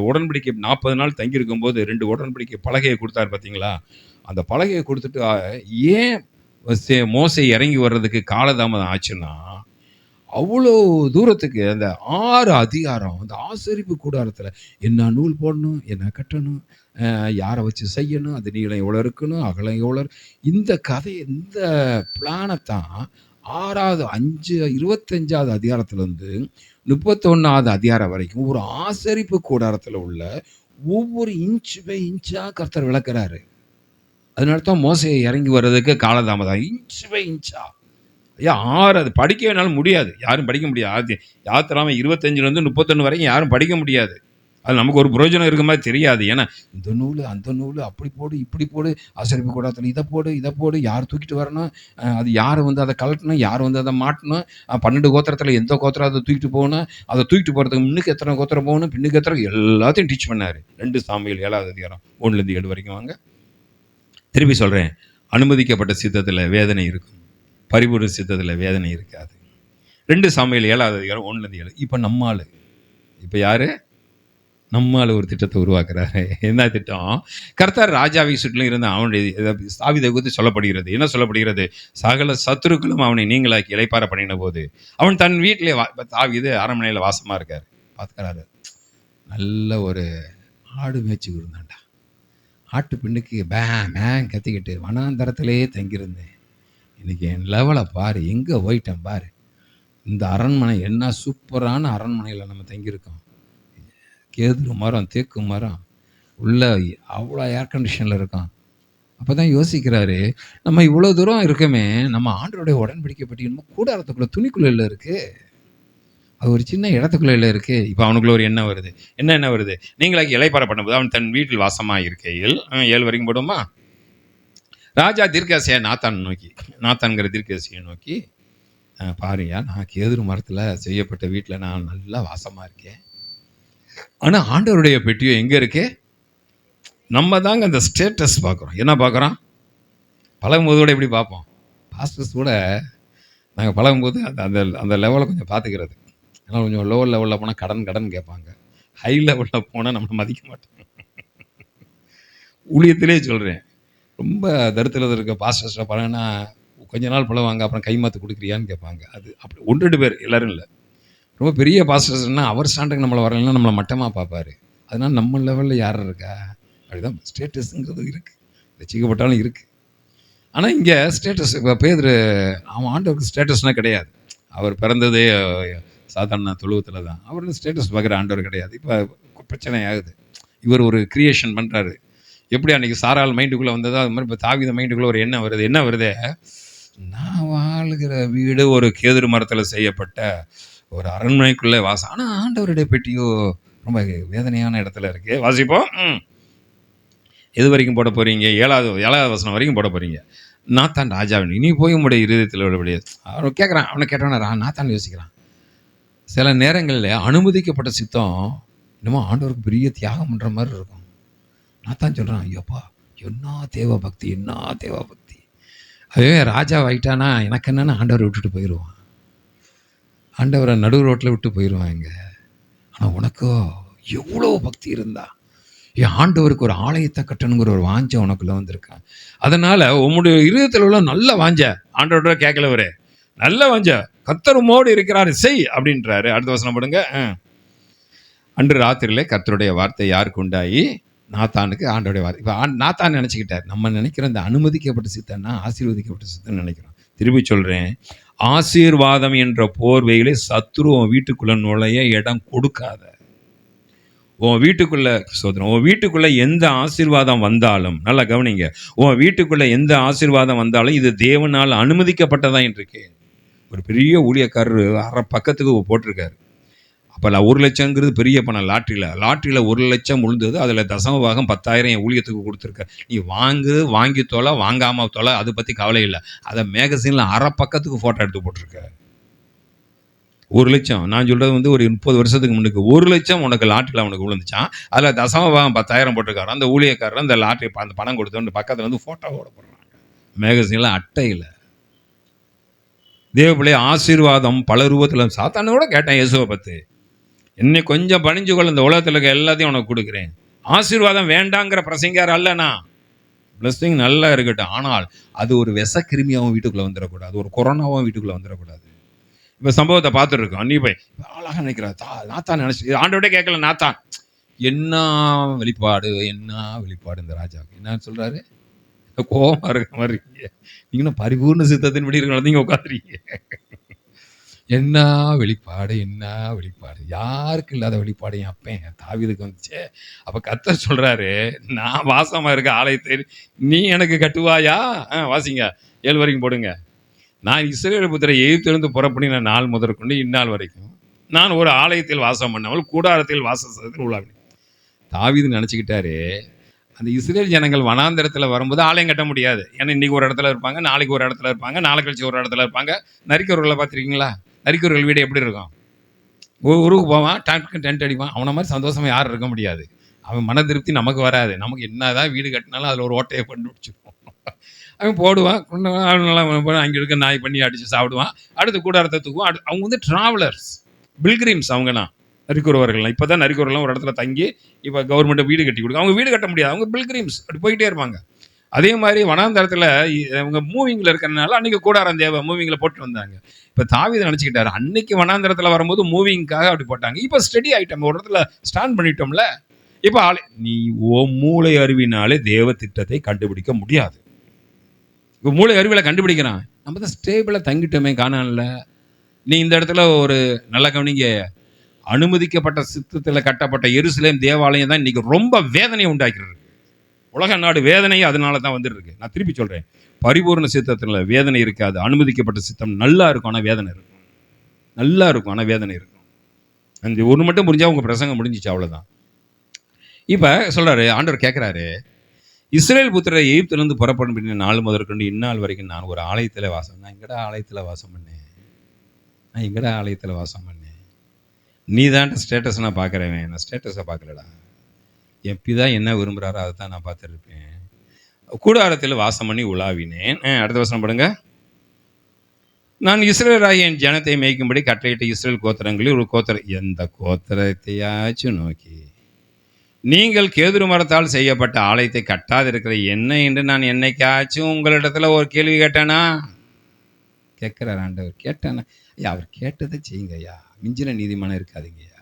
Speaker 1: உடன்படிக்கை 40 நாள் தங்கியிருக்கும் போது 2 உடன்படிக்கை பலகையை கொடுத்தாரு பார்த்தீங்களா? அந்த பலகையை கொடுத்துட்டு ஏன் மோசை இறங்கி வர்றதுக்கு காலதாமதம் ஆச்சுன்னா, அவ்வளோ தூரத்துக்கு அந்த 6 அதிகாரம் அந்த ஆசரிப்பு கூடாரத்தில் என்ன நூல் போடணும், என்ன கட்டணும், யாரை வச்சு செய்யணும், அது நீளம் எவ்வளோ இருக்கணும், அகலம் எவ்வளோ, இந்த கதை இந்த பிளானைத்தான் 25வது அதிகாரத்திலேருந்து 31வது அதிகாரம் வரைக்கும் ஒரு ஆசரிப்பு கூடாரத்தில் உள்ள ஒவ்வொரு இன்ச் பை இன்ச்சாக கர்த்தர் விளக்குறாரு. அதனால தான் மோசையை இறங்கி வர்றதுக்கு காலதாமதம். இன்ச் பை இன்ச்சா ஐயா 6 அது படிக்க வேணாலும் முடியாது, யாரும் படிக்க முடியாது. யாத்திராம 25லேருந்து 31 வரைக்கும் யாரும் படிக்க முடியாது. அது நமக்கு ஒரு பிரயோஜனம் இருக்க மாதிரி தெரியாது. ஏன்னா இந்த நூல் அந்த நூல் அப்படி போடு இப்படி போடு, ஆசரிப்பு கூடாரத்தில் இதை போடு, யார் தூக்கிட்டு வரணும், அது யார் அதை கலட்டணும், யார் அதை மாட்டணும், 12 கோத்திரத்தில் எந்த கோத்திரம் அதை தூக்கிட்டு போகணும், அதை தூக்கிட்டு போகிறதுக்கு முன்னுக்கு எத்தனை கோத்திரம் போகணும், பின்னுக்கு எத்தனை, எல்லாத்தையும் டீச் பண்ணார். 2 சாமுவேல் 7வது அதிகாரம் 1லேருந்து 7 வரைக்கும் வாங்க. திருப்பி சொல்கிறேன், அனுமதிக்கப்பட்ட சித்தத்தில் வேதனை இருக்கும், பரிபூர்ண சித்தத்தில் வேதனை இருக்காது. 2 சாமுவேல் 7வது அதிகாரம் 1லேருந்து 7. இப்போ நம்மால் யார் ஒரு திட்டத்தை உருவாக்குறாரு. என்ன திட்டம்? கர்த்தர் ராஜாவை சுற்றிலும் இருந்த அவனுடைய தாவீதை குறித்து சொல்லப்படுகிறது. என்ன சொல்லப்படுகிறது? சகல சத்துருக்களும் அவனை நீங்களாக்கி இளைப்பாற பண்ணின போது அவன் தன் வீட்டிலே தாவீது அரண்மனையில் வாசமாக இருக்கார். பார்த்துக்கிறாரு, நல்ல ஒரு ஆடு மேய்ச்சி இருந்தான்டா, ஆட்டு பின்னுக்கு பேங் கத்திக்கிட்டு வனாந்தரத்திலே தங்கியிருந்தேன். இன்னைக்கு என் லெவலை பாரு, எங்கே போயிட்டேன் பாரு. இந்த அரண்மனை என்ன சூப்பரான அரண்மனையில் நம்ம தங்கியிருக்கோம். கேதுரு மரம், தேக்கு மரம் உள்ள அவ்வளோ ஏர் கண்டிஷனில் இருக்கும். அப்போ தான் யோசிக்கிறாரு, நம்ம இவ்வளோ தூரம் இருக்கமே, நம்ம ஆண்டவருடைய உடன்படிக்கை பற்றி என்னமோ கூடாரத்துக்குள்ளே துணிக்குள்ள இருக்குது, அது ஒரு சின்ன இடத்துக்குள்ள இருக்குது. இப்போ அவனுக்குள்ள ஒரு எண்ணம் வருது. என்ன வருது? நீங்களாக்கி இளைப்பாற பண்ணும்போது அவன் தன் வீட்டில் வாசமாக இருக்கையில் 7 வரைக்கும் போடுமா, ராஜா தீர்க்கதரிசியை நாத்தான்கிற தீர்க்கதரிசியை நோக்கி, பாருயா, நான் கேதுரு மரத்தில் செய்யப்பட்ட வீட்டில் நான் நல்லா வாசமாக இருக்கேன். ஆனால் ஆண்டவருடைய பெட்டியோ எங்கே இருக்கு? நம்ம தாங்க அந்த ஸ்டேட்டஸ் பார்க்குறோம். என்ன பார்க்குறோம்? பழகும்போது கூட எப்படி பார்ப்போம்? பாஸ்டர்ஸ் கூட நாங்கள் பழகும்போது அந்த அந்த லெவலை கொஞ்சம் பார்த்துக்கிறது. ஏன்னா கொஞ்சம் லோ லெவலில் போனால் கடன் கேட்பாங்க, ஹை லெவலில் போனால் நம்மளை மதிக்க மாட்டாங்க. ஊழியத்திலே சொல்கிறேன், ரொம்ப தருத்திரத்தில் இருக்க பாஸ்டர்ஸில் பழகினா கொஞ்ச நாள் பழகுவாங்க, அப்புறம் கைமாத்து கொடுக்குறியான்னு கேட்பாங்க. அது அப்படி 1-2 பேர், எல்லோரும் இல்லை. ரொம்ப பெரிய பாஸ்டர்ஸ்னால் அவர் ஸ்டாண்டுக்கு நம்மளை வரலைன்னா நம்மளை மட்டமாக பார்ப்பார். அதனால் நம்ம லெவலில் யார் இருக்கா, அப்படிதான் ஸ்டேட்டஸுங்கிறது இருக்குது, ரசிக்கப்பட்டாலும் இருக்குது. ஆனால் இங்கே ஸ்டேட்டஸ், இப்போ பேதுரு அவன் ஆண்டவருக்கு ஸ்டேட்டஸ்னால் கிடையாது. அவர் பிறந்ததே சாதாரண தொழுவத்தில் தான். அவர் ஸ்டேட்டஸ் பார்க்குற ஆண்டவர் கிடையாது. இப்போ பிரச்சனை ஆகுது. இவர் ஒரு கிரியேஷன் பண்ணுறாரு. எப்படி அன்றைக்கி சாரால் மைண்டுக்குள்ளே வந்ததோ அது மாதிரி இப்போ தாவீது மைண்டுக்குள்ளே ஒரு எண்ணம் வருது. என்ன வருது? நான் வாழ்கிற வீடு ஒரு கேதுரு மரத்தில் செய்யப்பட்ட ஒரு அரண்மனைக்குள்ளே வாசம். ஆனால் ஆண்டவருடைய பெட்டியோ ரொம்ப வேதனையான இடத்துல இருக்குது. வாசிப்போம். எது வரைக்கும் போட போகிறீங்க? 7வது வசனம் வரைக்கும் போட போகிறீங்க. நாத்தான் ராஜாவின் இனி போய் உங்களுடைய இருதயத்தில் விடப்படிய அவன் கேட்குறான். அவனை கேட்டவன நாத்தான் யோசிக்கிறான். சில நேரங்களில் அனுமதிக்கப்பட்ட சித்தம் இன்னமும் ஆண்டவருக்கு பெரிய தியாகம் பண்ணுற மாதிரி இருக்கும். நாத்தான் சொல்கிறான், ஐயோப்பா என்ன தேவ பக்தி, என்ன தேவ பக்தி.
Speaker 2: அதுவே ராஜா ஆயிட்டானா எனக்கு என்னென்னு ஆண்டவரை விட்டுட்டு போயிடுவான், ஆண்டவரை நடு ரோட்டில் விட்டு போயிடுவாங்க. ஆனால் உனக்கோ எவ்வளோ பக்தி இருந்தா என் ஆண்டவருக்கு ஒரு ஆலயத்தை கட்டணுங்கிற ஒரு வாஞ்சை உனக்குள்ள வந்திருக்கான். அதனால உன்னுடைய இருதயத்தில் உள்ள நல்ல வாஞ்ச ஆண்டவரோட கேட்கலவரே, நல்ல வாஞ்ச கர்த்தருமோடு இருக்கிறாரு செய் அப்படின்றாரு. அடுத்த வசனம் படுங்க. அன்று ராத்திரியிலே கர்த்தருடைய வார்த்தை யாருக்கு உண்டாயி? நாத்தானுக்கு ஆண்டோடைய வார்த்தை. இப்போ நாத்தான் நினச்சிக்கிட்டார், நம்ம நினைக்கிற இந்த அனுமதிக்கப்பட்ட சித்தன்னா ஆசீர்வதிக்கப்பட்ட சித்தம் நினைக்கிறோம். திருப்பி சொல்கிறேன், ஆசீர்வாதம் என்ற போர்வையிலே சத்துரு உன் வீட்டுக்குள்ள நுழைய இடம் கொடுக்காத. உன் வீட்டுக்குள்ள சோதனை, உன் வீட்டுக்குள்ள எந்த ஆசீர்வாதம் வந்தாலும் நல்லா கவனிங்க, உன் வீட்டுக்குள்ள எந்த ஆசீர்வாதம் வந்தாலும் இது தேவனால் அனுமதிக்கப்பட்டதான் இருக்கு. ஒரு பெரிய ஊழியக்காரர் அரை பக்கத்துக்கு போட்டிருக்காரு. அப்போ 1,00,000ங்கிறது பெரிய பணம். லாட்ரியில் 1,00,000 விழுந்தது. அதில் தசமபாகம் 10,000 என் ஊழியத்துக்கு கொடுத்துருக்க. நீ வாங்கி தொலை, வாங்காமல் தொலை, அதை பற்றி கவலை இல்லை. அதை மேகசினில் அரை பக்கத்துக்கு ஃபோட்டோ எடுத்து போட்டிருக்க. 1,00,000 நான் சொல்கிறது ஒரு 30 வருஷத்துக்கு முன்னுக்கு 1,00,000 உனக்கு லாட்ரியில் அவனுக்கு விழுந்துச்சான். அதில் தசமபாகம் 10,000 போட்டிருக்காரு. அந்த ஊழியக்காரர் அந்த லாட்ரி அந்த பணம் கொடுத்தோன்னு பக்கத்தில் ஃபோட்டோவோட போடுறாங்க மேகசினில், அட்டையில். தேவப்பிள்ளை ஆசீர்வாதம் பல ரூபத்தில். சாத்தானு கூட கேட்டேன் இயேசுவை பற்றி, என்னை கொஞ்சம் பணிஞ்சுக்கொள்ள, இந்த உலகத்தில் இருக்க எல்லாத்தையும் உனக்கு கொடுக்குறேன். ஆசீர்வாதம் வேண்டாங்கிற பிரசங்கார் அல்லனா, பிளஸ்ஸிங் நல்லா இருக்கட்டும், ஆனால் அது ஒரு விஷக்கிருமியாகவும் வீட்டுக்குள்ளே வந்துடக்கூடாது, ஒரு கொரோனாவும் வீட்டுக்குள்ளே வந்துடக்கூடாது. இப்போ சம்பவத்தை பார்த்துருக்கோம். நீ போய் அழகாக நினைக்கிறா நாத்தான் நினச்சி ஆண்டோட கேட்கல. நாத்தான் என்ன வெளிப்பாடு, என்ன வெளிப்பாடு இந்த ராஜாவுக்கு என்னன்னு சொல்கிறாரு? கோபமாக இருக்க மாதிரி நீங்களும் பரிபூர்ண சித்தத்தின் படி இருக்கலாம், நீங்கள் உட்காந்துருக்கீங்க. என்ன வெளிப்பாடு, என்ன வெளிப்பாடு, யாருக்கு இல்லாத வெளிப்பாடு என் அப்பேன் தாவீதுக்கு வந்துச்சு. அப்போ கர்த்தர் சொல்கிறாரு, நான் வாசமாக இருக்க ஆலயத்தை நீ எனக்கு கட்டுவாயா? வாசிங்க 7 வரைக்கும் போடுங்க. நான் இஸ்ரவேல் புத்திரை எகிப்திலிருந்து புறப்படின நாள் முதற்கொண்டு இந்நாள் வரைக்கும் நான் ஒரு ஆலயத்தில் வாசம் பண்ணாமல் கூடாரத்தில் வாசத்தில் உள்ளாவினேன். தாவீது நினச்சிக்கிட்டாரு, அந்த இஸ்ரேல் ஜனங்கள் வனாந்தரத்தில் வரும்போது ஆலயம் கட்ட முடியாது. ஏன்னா இன்றைக்கி ஒரு இடத்துல இருப்பாங்க, நாளைக்கு ஒரு இடத்துல இருப்பாங்க, நாளை கழிச்சு ஒரு இடத்துல இருப்பாங்க. நரிக்கவர்களை பார்த்துருக்கீங்களா? நரிக்கவர்கள் வீடு எப்படி இருக்கும்? ஊருக்கு போவான், டென்ட் அடிப்பான். அவனை மாதிரி சந்தோஷமாக யாரும் இருக்க முடியாது. அவன் மன திருப்தி நமக்கு வராது. நமக்கு என்னதான் வீடு கட்டினாலும் அதில் ஒரு ஓட்டையை கண்டுபிடிச்சிப்போம். அவன் போடுவான், நல்லா அங்கே இருக்க நாய் பண்ணி அடித்து சாப்பிடுவான், அடுத்து கூடாரத்தை தூக்குவான். அவங்க ட்ராவலர்ஸ், பில்கிரிம்ஸ். அவங்கனா நரிக்குறவர்கள்லாம் இப்போ தான் நரிக்குறவர்கள்லாம் ஒரு இடத்துல தங்கி இப்போ கவர்மெண்ட்டை வீடு கட்டி கொடுக்கும். அவங்க வீடு கட்ட முடியாது, அவங்க பில்கிரிம்ஸ் அப்படி போயிட்டே இருப்பாங்க. அதே மாதிரி வனாந்தரத்தில் அவங்க மூவிங்கில் இருக்கிறதுனால அன்றைக்கி கூடாரம் தேவை, மூவிங்கில் போட்டு வந்தாங்க. இப்போ தாவீது நினச்சிக்கிட்டாரு, அன்னைக்கு வனாந்தரத்தில் வரும்போது மூவிங்காக அப்படி போட்டாங்க. இப்போ ஸ்டடி ஆகிட்டோம், ஒரு இடத்துல ஸ்டாண்ட் பண்ணிட்டோம்ல. இப்போ நீ ஓ மூளை அறிவினாலே தேவ திட்டத்தை கண்டுபிடிக்க முடியாது. இப்போ மூளை அறிவில் கண்டுபிடிக்கிறான். நம்ம தான் ஸ்டேபிளாக தங்கிட்டோமே காணான்ல. நீ இந்த இடத்துல ஒரு நல்ல கவனிங்க, அனுமதிக்கப்பட்ட சித்தத்தில் கட்டப்பட்ட எருசலேம் தேவாலயம் தான் இன்றைக்கி ரொம்ப வேதனையை உண்டாக்கிறது. உலக நாடு வேதனை அதனால தான் வந்துருக்கு. நான் திருப்பி சொல்கிறேன், பரிபூர்ண சித்தத்தில் வேதனை இருக்காது. அனுமதிக்கப்பட்ட சித்தம் நல்லா இருக்கும், ஆனால் வேதனை இருக்கும். நல்லா இருக்கும், ஆனால் வேதனை இருக்கும். அந்த ஒன்று மட்டும் புரிஞ்சா உங்கள் பிரசங்கம் முடிஞ்சிச்சு, அவ்வளோதான். இப்போ சொல்கிறாரு, ஆண்டவர் கேட்குறாரு, இஸ்ரேல் புத்திர எகிப்திலிருந்து புறப்படும் பின்ன நாள் முதற்கொண்டு இந்நாள் வரைக்கும் நான் ஒரு ஆலயத்தில் வாசம். நான் எங்கடா ஆலயத்தில் வாசம் பண்ணேன்? நான் எங்கடா ஆலயத்தில் வாசம் பண்ணேன்? நீ தான் ஸ்டேட்டஸ் நான் பார்க்குறேன், நான் ஸ்டேட்டஸை பார்க்கலடா. என் பிதா என்ன விரும்புகிறாரோ அதை தான் நான் பார்த்துருப்பேன். கூடாரத்தில் வாசம் பண்ணி உலாவினேன். அடுத்த வசனம் படுங்க. நான் இஸ்ரேலாகிய என் ஜனத்தை மேய்க்கும்படி கட்டளையிட்ட இஸ்ரேல் கோத்திரங்களில் ஒரு கோத்திரம், எந்த கோத்திரத்தையாச்சும் நோக்கி நீங்கள் கேதுரு மரத்தால் செய்யப்பட்ட ஆலயத்தை கட்டாதிருக்கிற என்ன என்று நான் என்னைக்காச்சும் உங்களிடத்துல ஒரு கேள்வி கேட்டேனா? கேட்குறார் ஆண்டவர். கேட்டானா? ஐயா, அவர் கேட்டதை செய்யுங்க ஐயா. மிஞ்சின நீதிமானம் இருக்காதுங்க ஐயா,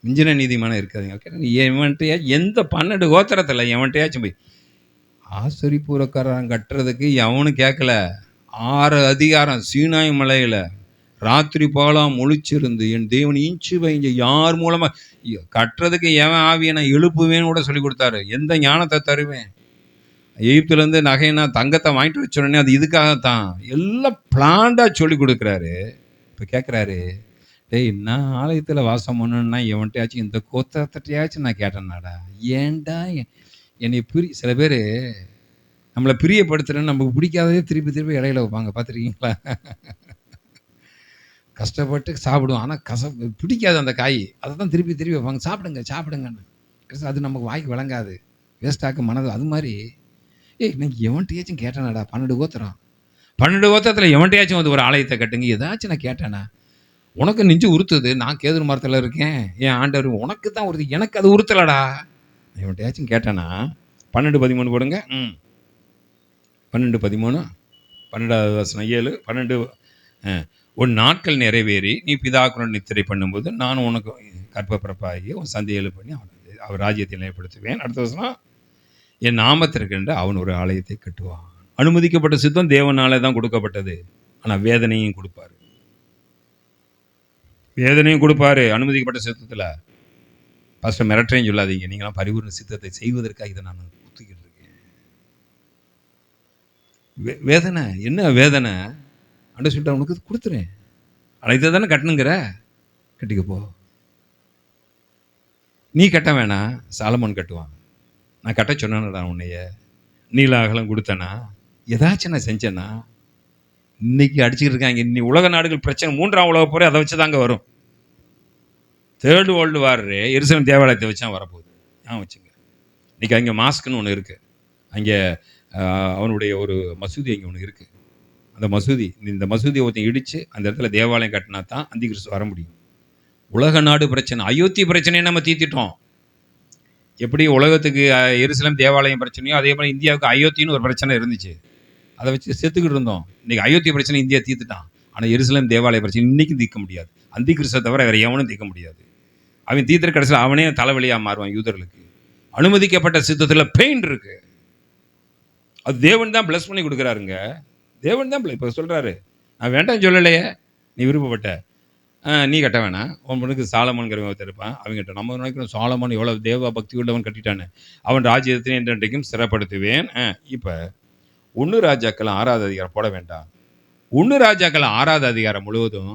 Speaker 2: மிஞ்சின நீதிமானம் இருக்காதுங்க. கேட்டேன், எவன்ட்டையா எந்த 12 கோத்திரத்தில் எவன்ட்டையாச்சும் போய் ஆசரிப்பூரக்காரன் கட்டுறதுக்கு எவனும் கேட்கல. 6 அதிகாரம் சீனாய் மலையில் ராத்திரி பாலாம் முழிச்சிருந்து என் தேவன் இன்ச்சு வைங்க யார் மூலமாக கட்டுறதுக்கு எவன் ஆவியை நான் எழுப்புவேன்னு கூட சொல்லி கொடுத்தாரு. எந்த ஞானத்தை தருவேன்? எகிப்துலேருந்து நகைனா தங்கத்தை வாங்கிட்டு வச்சோடனே அது இதுக்காகத்தான் எல்லாம் பிளான்டாக சொல்லி கொடுக்குறாரு. இப்போ கேட்குறாரு, டேய் நான் ஆலயத்தில் வாசம் பண்ணணுன்னா எவன்ட்டையாச்சும் இந்த கோத்திரத்தையாச்சும் நான் கேட்டேன்னாடா? ஏன்டா என்னை சில பேர் நம்மளை பிரியப்படுத்துகிறேன்னு நமக்கு பிடிக்காததே திருப்பி திருப்பி இடையில வைப்பாங்க, பார்த்துருக்கீங்களா? கஷ்டப்பட்டு சாப்பிடுவோம், ஆனால் பிடிக்காது அந்த காய், அதை தான் திருப்பி திருப்பி வைப்பாங்க. சாப்பிடுங்க சாப்பிடுங்கன்னு. அது நமக்கு வாய்க்கு வழங்காது, வேஸ்டாக்க மனது. அது மாதிரி நான் எவன்ட்டையாச்சும் கேட்டேனாடா 12 கோத்திரம் 12 கோத்திரத்தில் எவன்ட்டையாச்சும் வந்து ஒரு ஆலயத்தை கட்டுங்க ஏதாச்சும் நான் கேட்டேனா? உனக்கு நெஞ்சு உறுத்துது, நான் கேதுரு மரத்தில் இருக்கேன், என் ஆண்டவர் உனக்கு தான் உறுதி, எனக்கு அது உறுத்தலடா. இவன்ட்டையாச்சும் கேட்டானா? 12:13 போடுங்க. 12:13 12வது வசனம் 7 12 உன் நாட்கள் நிறைவேறி நீ பிதாக்களுடன் நித்திரை பண்ணும்போது நான் உனக்கு கற்பப்பிறப்பாகி உன் சந்தையில் பண்ணி அவர் ராஜ்யத்தை நிலைப்படுத்துவேன். அடுத்த வசனம், என் நாமத்திற்கென்று அவன் ஒரு ஆலயத்தை கட்டுவான். அனுமதிக்கப்பட்ட சித்தம் தேவனாலே தான் கொடுக்கப்பட்டது. ஆனால் வேதனையும் கொடுப்பாரு, வேதனையும் கொடுப்பாரு அனுமதிக்கப்பட்ட சித்தத்தில். ஃபஸ்ட்டு மிரட்டுறேன்னு சொல்லாதீங்க, நீங்களாம் பரிபூர்ண சித்தத்தை செய்வதற்காக இதை நான் குத்துக்கிட்டு இருக்கேன். வேதனை என்ன வேதனை? அண்டு சொல்லிட்டு அவனுக்கு கொடுத்துறேன், ஆனால் இதை தானே கட்டணுங்கிற, கட்டிக்க போ. நீ கட்ட வேணாம், சாலமோன் கட்டுவான். நான் கட்ட சொன்னேன்டா உன்னைய, நீல அகலம் கொடுத்தேனா, ஏதாச்சும் நான் செஞ்சேன்னா? இன்னைக்கு அடிச்சுக்கிட்டு இருக்காங்க. இன்னி உலக நாடுகள் பிரச்சனை, 3ஆம் உலக போரே அதை வச்சு தாங்க வரும். 3rd வேர்ல்டு வார் எருசலேம் தேவாலயத்தை வச்சா வரப்போகுது. வச்சுங்க. இன்னைக்கு அங்கே மாஸ்க்குன்னு ஒன்று இருக்குது, அங்கே அவனுடைய ஒரு மசூதி அங்கே ஒன்று இருக்குது. அந்த மசூதி, இந்த மசூதியை ஒருத்தன் இடித்து அந்த இடத்துல தேவாலயம் கட்டினா தான் அந்தி கிறிஸ்து வர முடியும். உலக நாடு பிரச்சனை, அயோத்தி பிரச்சனையை நம்ம தீர்த்திட்டோம். எப்படி உலகத்துக்கு எருசலேம் தேவாலயம் பிரச்சனையோ அதே மாதிரி இந்தியாவுக்கு அயோத்தின்னு ஒரு பிரச்சனை இருந்துச்சு, அதை வச்சு செத்துக்கிட்டு இருந்தோம். இன்றைக்கி அயோத்தி பிரச்சனை இந்தியா தீர்த்துட்டான். ஆனால் எருசலேம் தேவாலய பிரச்சனை இன்றைக்கும் தீர்க்க முடியாது. அந்தி கிறிஸ்துவை தவிர வேறு எவனும் தீர்க்க முடியாது. அவன் தீர்த்துற கடைசியில் அவனே தலைவலியாக மாறுவான் யூதர்களுக்கு. அனுமதிக்கப்பட்ட சித்தத்தில் பெயின் இருக்கு, அது தேவன் தான் பிளஸ் பண்ணி கொடுக்குறாருங்க. தேவன் தான் இப்போ சொல்கிறாரு, நான் வேண்டாம் சொல்லலையே, நீ விருப்பப்பட்ட நீ கட்ட வேணாம். உன் பொண்ணுக்கு சாலமோன்கிறவங்க ஒருத்தருப்பான், அவங்ககிட்ட நம்ம நினைக்கிறோம் சாலமோன் எவ்வளோ தேவ பக்தி உள்ளவன் கட்டிட்டானு, அவன் ராஜ்யத்தினை என்றைக்கும் சிறப்படுத்துவேன். இப்போ 1 ராஜாக்கள் 6வது அதிகாரம் போட வேண்டாம். 1 ராஜாக்கள் 6வது அதிகாரம் முழுவதும்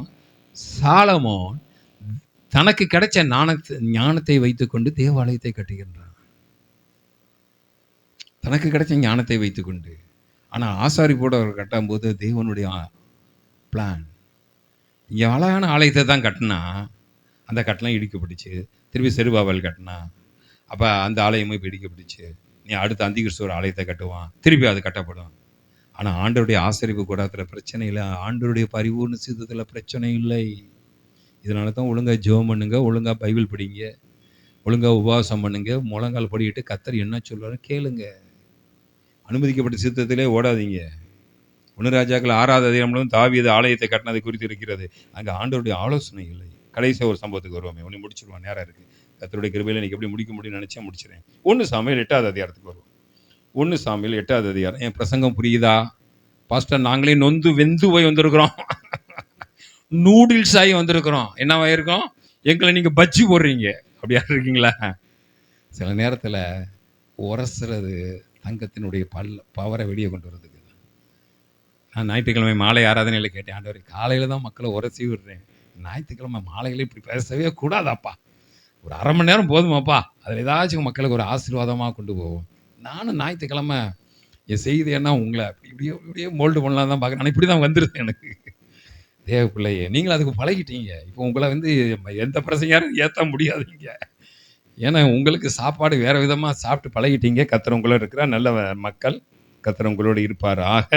Speaker 2: சாலமோன் தனக்கு கிடைச்ச ஞானத்தை வைத்துக்கொண்டு தேவாலயத்தை கட்டுகின்றான். தனக்கு கிடைச்ச ஞானத்தை வைத்துக்கொண்டு. ஆனால் ஆசாரிப்போட அவர் கட்டும்போது தேவனுடைய பிளான், இங்கே அழகான ஆலயத்தை தான் கட்டினா, அந்த கட்டலாம் இடிக்கப்பட்டுச்சு. திருப்பி செருபாபேல் கட்டினா, அப்போ அந்த ஆலயமும் இப்போ இடிக்கப்பட்டுச்சு. நீ அடுத்த அந்தி கிறிஸ்து ஒரு ஆலயத்தை கட்டுவான், திருப்பி அது கட்டப்படும். ஆனால் ஆண்டவருடைய ஆசரிப்பு கூடாரத்தில் பிரச்சனை இல்லை, ஆண்டவருடைய பரிபூர்ண சித்தத்தில் பிரச்சனை இல்லை. இதனால தான் ஒழுங்காக ஜெபம் பண்ணுங்க, ஒழுங்காக பைபிள் படிங்க, ஒழுங்காக உபவாசம் பண்ணுங்க, முழங்கால் படிக்கிட்டு கர்த்தர் என்ன சொல்கிறாரு கேளுங்க. அனுமதிக்கப்பட்ட சித்தத்திலே ஓடாதீங்க. 1 ராஜாக்கள் 6வது அதிகாரம் தாவீது ஆலயத்தை கட்டினதை குறித்து இருக்கிறது. அங்கே ஆண்டவருடைய ஆலோசனை இல்லை. கடைசியாக ஒரு சம்பவத்துக்கு வருவோமே, ஒன்று முடிச்சிடுவான், நேரம் இருக்குது. கர்த்தருடைய கிருபையில் எனக்கு எப்படி முடிக்க முடியும்னு நினச்சா முடிச்சிடறேன். 1 சாமுவேல் 8வது அதிகாரத்துக்கு வருவோம். 1 சாமுவேல் 8வது அதிகாரம். என் பிரசங்கம் புரியுதா பாஸ்டர்? நாங்களே நொந்து வெந்து போய் வந்திருக்கிறோம், நூடுல்ஸ் ஆகி வந்திருக்கிறோம். என்னவாயிருக்கோம்? எங்களை நீங்கள் பஜ்ஜி போடுறீங்க, அப்படியா இருக்கீங்களா? சில நேரத்தில் உரசுறது தங்கத்தினுடைய பவரை வெளியே கொண்டு வரதுக்கு. நான் ஞாயிற்றுக்கிழமை மாலை ஆராதனையில் கேட்டேன், ஆண்டவர் காலையில் தான் மக்களை உரசி விடுறேன், ஞாயிற்றுக்கிழமை மாலையில் இப்படி பேசவே கூடாதாப்பா, ஒரு 1/2 மணி நேரம் போதுமாப்பா, அதில் ஏதாச்சும் மக்களுக்கு ஒரு ஆசீர்வாதமாக கொண்டு போவோம். நானும் ஞாயிற்றுக்கிழமை என் செய்தி என்ன உங்களை இப்படியே மோல்டு பண்ணலாம் தான் பார்க்குறேன். ஆனால் இப்படி தான் வந்துடுது எனக்கு. தேவ பிள்ளையே, நீங்களும் அதுக்கு பழகிட்டீங்க. இப்போ உங்களை எந்த பிரசங்காரும் ஏற்ற முடியாதுங்க. ஏன்னா உங்களுக்கு சாப்பாடு வேறு விதமாக சாப்பிட்டு பழகிட்டீங்க. கர்த்தர் உங்களோட இருக்கிற நல்ல மக்கள், கர்த்தர் உங்களோடு இருப்பார். ஆக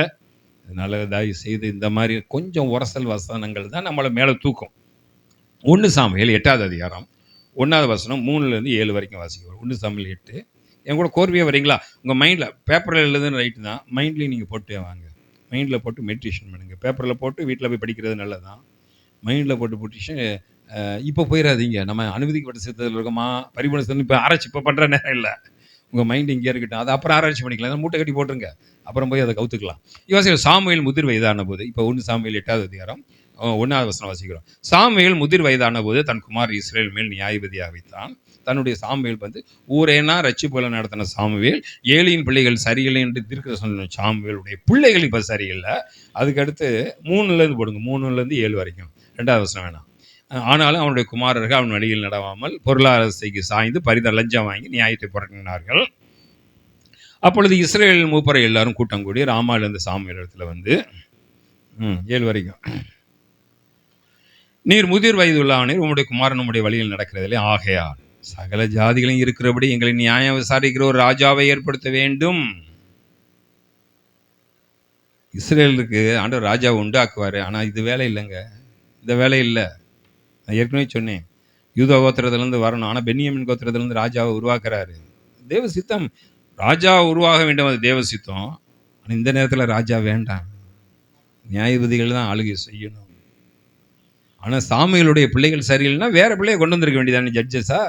Speaker 2: அதனால் தயவு செய்து இந்த மாதிரி கொஞ்சம் உரசல் வசனங்கள் தான் நம்மளை மேலே தூக்கும். 1 சாமுவேல் 8வது அதிகாரம் 1வது வசனம் 3லேருந்து 7 வரைக்கும் வாசிக்கிறோம். 1 சாமுவேல் 8. என் கூட கோர்வையாக வரீங்களா? உங்கள் மைண்டில் பேப்பரில் எழுதுன்னு ரைட்டு தான், மைண்ட்லேயும் நீங்கள் போட்டே வாங்க. மைண்டில் போட்டு மெடிடேஷன் பண்ணுங்கள். பேப்பரில் போட்டு வீட்டில் போய் படிக்கிறது நல்லது தான். மைண்டில் போட்டு மெடிடேஷன் இப்போ போயிடாதீங்க. நம்ம அனுமதிக்கப்பட்ட சித்தத்தில் இருக்கோமா, பரிபூர்ண சித்தம் இப்போ ஆராய்ச்சி இப்போ பண்ணுற நேரம் இல்லை. உங்கள் மைண்டு இங்கே இருக்கட்டும், அது அப்புறம் ஆராய்ச்சி பண்ணிக்கலாம். மூட்டை கட்டி போட்டுருங்க, அப்புறம் போய் அதை கவுத்துக்கலாம். யோசிக்க சாமுவேல் முதிர் வயதான போது, இப்போ 1 சாமுவேல் 8வது அதிகாரம் 1வது வசனம் வாசிக்கிறோம். சாமுவேல் முதிர் வயதான போது தன் குமார் இஸ்ரேல் மேல் நியாயபதியாக வைத்தான். தன்னுடைய சாமுவேல் ஊரேனா ரட்சிப்புகளை நடத்தின சாமுவேல், ஏலியின் பிள்ளைகள் சரியில்லை என்று தீர்க்க சொன்ன சாமுவேலுடைய பிள்ளைகள் இப்போ சரியில்லை. அதுக்கடுத்து 3லேருந்து போடுங்க, 3லேருந்து 7 வரைக்கும் 2வது வசனம் வேணாம். ஆனாலும் அவனுடைய குமாரர்கள் அவன் வழியில் நடவாமல் பொருளாதாரத்தைக்கு சாய்ந்து லஞ்சம் வாங்கி நியாயத்தை புரட்டினார்கள். அப்பொழுது இஸ்ரேல் மூப்பரை எல்லாரும் கூட்டம் கூடி ராமாவிலிருந்து சாமுவேல் இடத்துல 7 வரைக்கும், நீர் முதிர் வயது உள்ளவனீர், உம்முடைய குமாரன் உம்முடைய வழியில் நடக்கிறதில்லை, ஆகையால் சகல ஜாதிகளையும் இருக்கிறபடி எங்களை நியாயம் விசாரிக்கிற ஒரு ராஜாவை ஏற்படுத்த வேண்டும். இஸ்ரேலுக்கு ஆண்டவர் ராஜாவை உண்டாக்குவார். ஆனால் இது வேலை இல்லைங்க, இந்த வேலை இல்லை. நான் ஏற்கனவே சொன்னேன், யூதா கோத்திரத்திலேருந்து வரணும், ஆனால் பென்யமின் கோத்திரத்திலேருந்து ராஜாவை உருவாக்குறாரு. தேவ சித்தம், ராஜா உருவாக வேண்டும், அது தேவ சித்தம். ஆனால் இந்த நேரத்தில் ராஜா வேண்டாம், நியாயபதிகள் தான் ஆளுகை செய்யணும். ஆனால் சாமுவேலுடைய பிள்ளைகள் சரியில்லைன்னா வேற பிள்ளையை கொண்டு வந்திருக்க வேண்டியதானே ஜட்ஜஸா?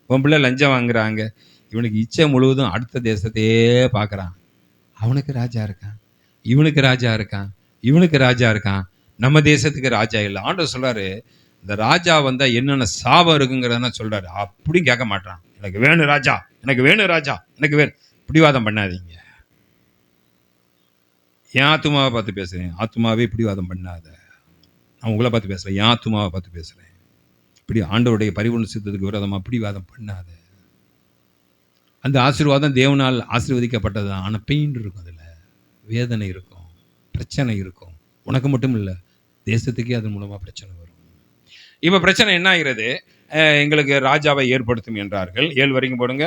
Speaker 2: உன் பிள்ளை லஞ்சம் வாங்குறாங்க, இவனுக்கு இச்சை முழுவதும் அடுத்த தேசத்தையே பார்க்குறான், அவனுக்கு ராஜா இருக்கான், இவனுக்கு ராஜா இருக்கான், இவனுக்கு ராஜா இருக்கான், நம்ம தேசத்துக்கு ராஜா இல்லை. ஆண்டவர் சொல்றாரு, இந்த ராஜா வந்தால் என்னென்ன சாபம் இருக்குங்கிறத சொல்றாரு. அப்படி கேட்க மாட்டான், எனக்கு வேணும் ராஜா, எனக்கு வேணும் ராஜா, எனக்கு வேணும். பிடிவாதம் பண்ணாதீங்க. என் ஆத்துமாவை பார்த்து பேசுகிறேன், ஆத்துமாவே பிடிவாதம் பண்ணாத. நான் உங்களை பார்த்து பேசுகிறேன், என் ஆத்துமாவை பார்த்து பேசுகிறேன். இப்படி ஆண்டவருடைய பரிபூர்ண சித்தத்துக்கு விரோதமாக பிடிவாதம் பண்ணாத. அந்த ஆசீர்வாதம் தேவனால் ஆசீர்வதிக்கப்பட்டது தான். ஆனால் பெயின் இருக்கும், அதில் வேதனை இருக்கும், பிரச்சனை இருக்கும். உனக்கு மட்டும் இல்லை, தேசத்துக்கே அதன் மூலமாக பிரச்சனை வரும். இப்போ பிரச்சனை என்ன ஆகிறது? எங்களுக்கு ராஜாவை ஏற்படுத்தும் என்றார்கள். 7 வரைக்கும் போடுங்க.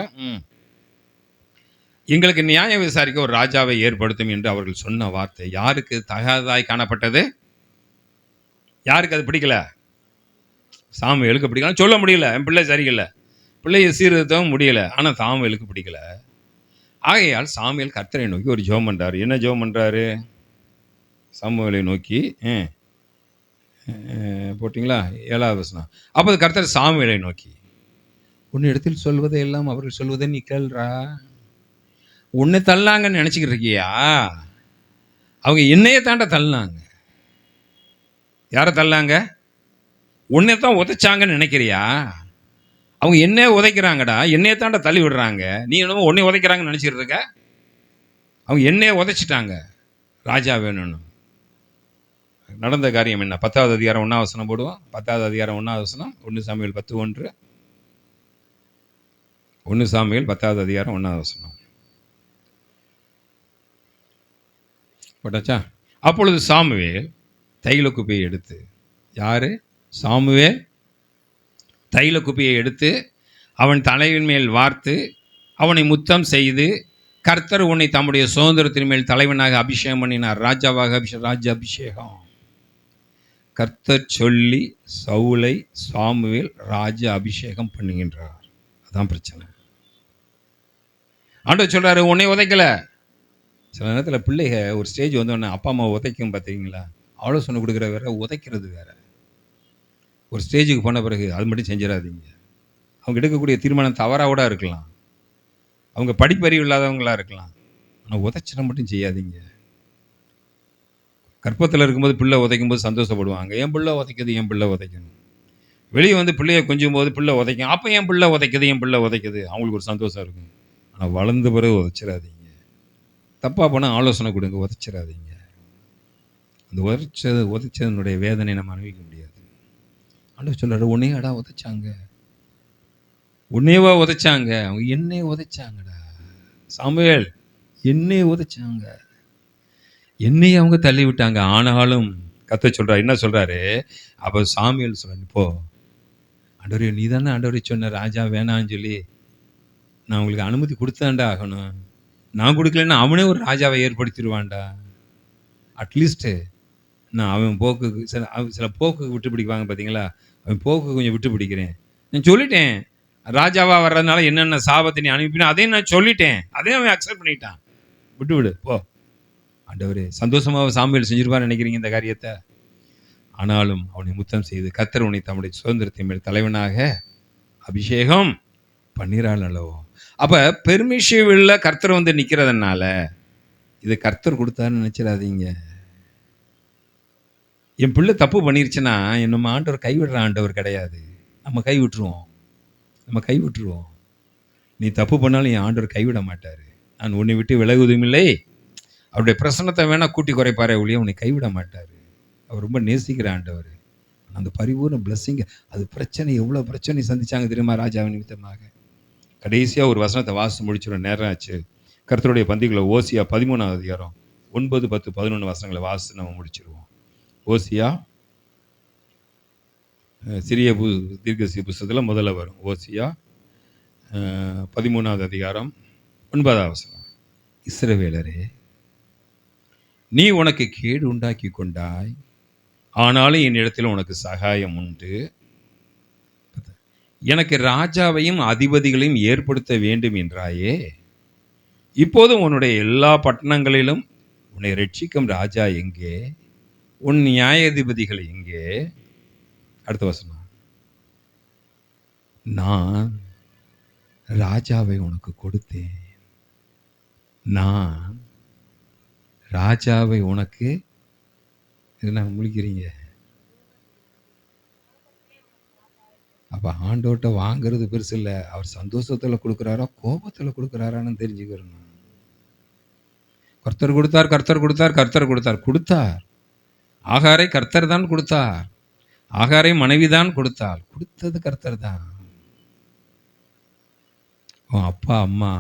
Speaker 2: எங்களுக்கு நியாயம் விசாரிக்க ஒரு ராஜாவை ஏற்படுத்தும் என்று அவர்கள் சொன்ன வார்த்தை யாருக்கு தகாததாய் காணப்பட்டது? யாருக்கு அது பிடிக்கல? சாமுவேலுக்கு பிடிக்கலாம், சொல்ல முடியல, என் பிள்ளை சரியில்லை, பிள்ளையை சீர்திருத்தவும் முடியல. ஆனால் சாமுவேலுக்கு பிடிக்கல. ஆகையால் சாமுவேல் கர்த்தரை நோக்கி ஒரு ஜெபம் பண்ணுறாரு. என்ன ஜெபம் பண்ணுறாரு? சாமுவேலை நோக்கி போட்டிங்களா 7வது வசனம். அப்போது கர்த்தர் சாமுவேலை நோக்கி, உன்னிடத்தில் சொல்வதை எல்லாம் அவர்கள் சொல்வதை நீ கேள்றா. உன்னை தள்ளாங்கன்னு நினச்சிக்கிட்டு இருக்கியா? அவங்க என்னையே தாண்ட தள்ளாங்க. யாரை தள்ளாங்க? உன்னை தான் உதைச்சாங்கன்னு நினைக்கிறியா? அவங்க என்னையே உதைக்கிறாங்கடா, என்னையே தாண்ட தள்ளி விடுறாங்க. நீ என்னமோ உன்னை உதைக்கிறாங்கன்னு நினச்சிட்டு இருக்க. அவங்க என்னையே உதைச்சிட்டாங்க, ராஜா வேணும்னு. நடந்த காரியம் என்ன? 10வது அதிகாரம் 1வது வசனம் போடுவோம். 10வது அதிகாரம் 1வது வசனம், 1 சாமுவேல் 10:1. 1 சாமுவேல் 10வது அதிகாரம் 1வது வசனம் போட்டாச்சா? அப்பொழுது சாமுவேல் தைல குப்பியை எடுத்து, யாரு? சாமுவேல் தைல குப்பியை எடுத்து அவன் தலைவின் மேல் வார்த்து அவனை முத்தம் செய்து, கர்த்தர் உன்னை தம்முடைய சுதந்திரத்தின் மேல் தலைவனாக அபிஷேகம் பண்ணினார். ராஜாவாக ராஜ அபிஷேகம். கர்த்தர் சொல்லி சவுலை சாமுவேல் ராஜ அபிஷேகம் பண்ணுகின்றார். அதான் பிரச்சனை. ஆண்டவர் சொல்றாரு, உன்னை உதைக்கல. சில நேரத்தில் பிள்ளைக ஒரு ஸ்டேஜ் வந்தோடனே அப்பா அம்மா உதைக்கும் பார்த்தீங்களா? ஆலோசனை கொடுக்குற வேற, உதைக்கிறது வேற. ஒரு ஸ்டேஜுக்கு போன பிறகு அது மட்டும் செஞ்சிடாதீங்க. அவங்க எடுக்கக்கூடிய தீர்மானம் தவறாக கூட இருக்கலாம், அவங்க படிப்பறிவு இல்லாதவங்களாக இருக்கலாம். ஆனால் உதைச்சிட மட்டும் செய்யாதீங்க. கற்பத்தில் இருக்கும்போது பிள்ளை உதைக்கும் போது சந்தோஷப்படுவாங்க, என் பிள்ளை உதைக்குது, என் பிள்ளை உதைக்கணும். வெளியே வந்து பிள்ளையை கொஞ்சம் போது பிள்ளை உதைக்கும், அப்போ என் பிள்ளை உதைக்குது, என் பிள்ளை உதைக்குது, அவங்களுக்கு ஒரு சந்தோஷம் இருக்கும். ஆனால் வளர்ந்த பிறகு உதைச்சிடாதீங்க. தப்பாக போனால் ஆலோசனை கொடுங்க, உதைச்சிடாதீங்க. அந்த உதைச்சதனுடைய வேதனை நம்ம அனுபவிக்க முடியாது. ஆண்டவர் சொல்றாரு, உன்னையாடா உதைச்சாங்க, உன்னையவா உதைச்சாங்க, அவங்க என்னையே உதைச்சாங்கடா. சாமுவேல், என்னையே உதைச்சாங்க, என்னையே அவங்க தள்ளி விட்டாங்க. ஆனாலும் கர்த்தர் சொல்றாரு, என்ன சொல்றாரு? அப்போ சாமுவேல் சொல்றாரு, இப்போ ஆண்டவரே நீ தானே ஆண்டவரே சொன்ன ராஜா வேணான்னு சொல்லி, நான் உங்களுக்கு அனுமதி கொடுத்தாண்டா ஆகணும். நான் கொடுக்கலன்னா அவனே ஒரு ராஜாவை ஏற்படுத்திடுவான்டா. அட்லீஸ்ட்டு நான் அவன் போக்குக்கு சில போக்குக்கு விட்டு பிடிக்குவாங்க பார்த்தீங்களா? அவன் போக்கு கொஞ்சம் விட்டு பிடிக்கிறேன். நான் சொல்லிட்டேன், ராஜாவாக வர்றதுனால என்னென்ன சாபத்தை நீ அனுப்பினா அதையும் நான் சொல்லிட்டேன், அதையும் அவன் அக்செப்ட் பண்ணிட்டான். விட்டு விடு போ. ஆண்டவரே சந்தோஷமாக சாமுவேல் செஞ்சிருவான்னு நினைக்கிறீங்க இந்த காரியத்தை? ஆனாலும் அவனை முத்தம் செய்து கர்த்தர் உன்னை தம்முடைய சுதந்திரத்தின் மேல் தலைவனாக அபிஷேகம் பண்ணிறாள் அல்லவோ. அப்போ பெர்மிஷிவில் கர்த்தர் வந்து நிற்கிறதுனால இது கர்த்தர் கொடுத்தாருன்னு நினச்சிடாதீங்க. என் பிள்ளை தப்பு பண்ணிருச்சுன்னா நம்ம ஆண்டவர் கைவிடுற ஆண்டவர் கிடையாது. நம்ம கை விட்டுருவோம். நீ தப்பு பண்ணாலும் என் ஆண்டவர் கைவிட மாட்டார். நான் உன்னை விட்டு விலகுவதும் இல்லை, அவருடைய பிரசன்னத்தை வேணா கூட்டி குறைப்பாரே ஒழிய உன்னை கைவிட மாட்டார். அவர் ரொம்ப நேசிக்கிற ஆண்டவர். அந்த பரிபூர்ண பிளஸ்ஸிங். அது பிரச்சனை, எவ்வளோ பிரச்சனை சந்திச்சாங்க தெரியுமா ராஜாவின் நிமித்தமாக. கடைசியாக ஒரு வசனத்தை வாசித்து முடிச்சுட நேரம் ஆச்சு. கர்த்தருடைய பந்திகளை ஓசியா 13வது அதிகாரம் 9, 10, 11 வசனங்களை வாசித்து நம்ம முடிச்சிருவோம். ஓசியா சிறிய தீர்க்கதரிசி புஸ்தகத்தில் முதல்ல வரும். ஓசியா 13வது அதிகாரம் 9வது வசனம். இஸ்ரவேலரே, நீ உனக்கு கேடு உண்டாக்கி கொண்டாய், ஆனாலும் என்னிடத்தில் உனக்கு சகாயம் உண்டு. எனக்கு ராஜாவையும் அதிபதிகளையும் ஏற்படுத்த வேண்டும் என்றாயே, இப்போதும் உன்னுடைய எல்லா பட்டணங்களிலும் உன்னை ரட்சிக்கும் ராஜா எங்கே? உன் நியாயாதிபதிகள் எங்கே? அடுத்த வசனம். நான் ராஜாவை உனக்கு கொடுத்தேன். நான் ராஜாவை உனக்கு, என்ன முழிக்கிறீங்க? அப்ப ஆண்டோட்ட வாங்குறது பெருசு இல்லை. அவர் சந்தோஷத்துல கொடுக்குறாரா கோபத்துல கொடுக்குறாரான்னு தெரிஞ்சுக்கிறணும். கர்த்தர் கொடுத்தார், கர்த்தர் கொடுத்தார், கர்த்தர் கொடுத்தார், கொடுத்தார். ஆகாரை கர்த்தர் தான் கொடுத்தார். ஆகாரை மனைவி தான் கொடுத்தாள். கொடுத்தது கர்த்தர் தான். உன் அப்பா அம்மா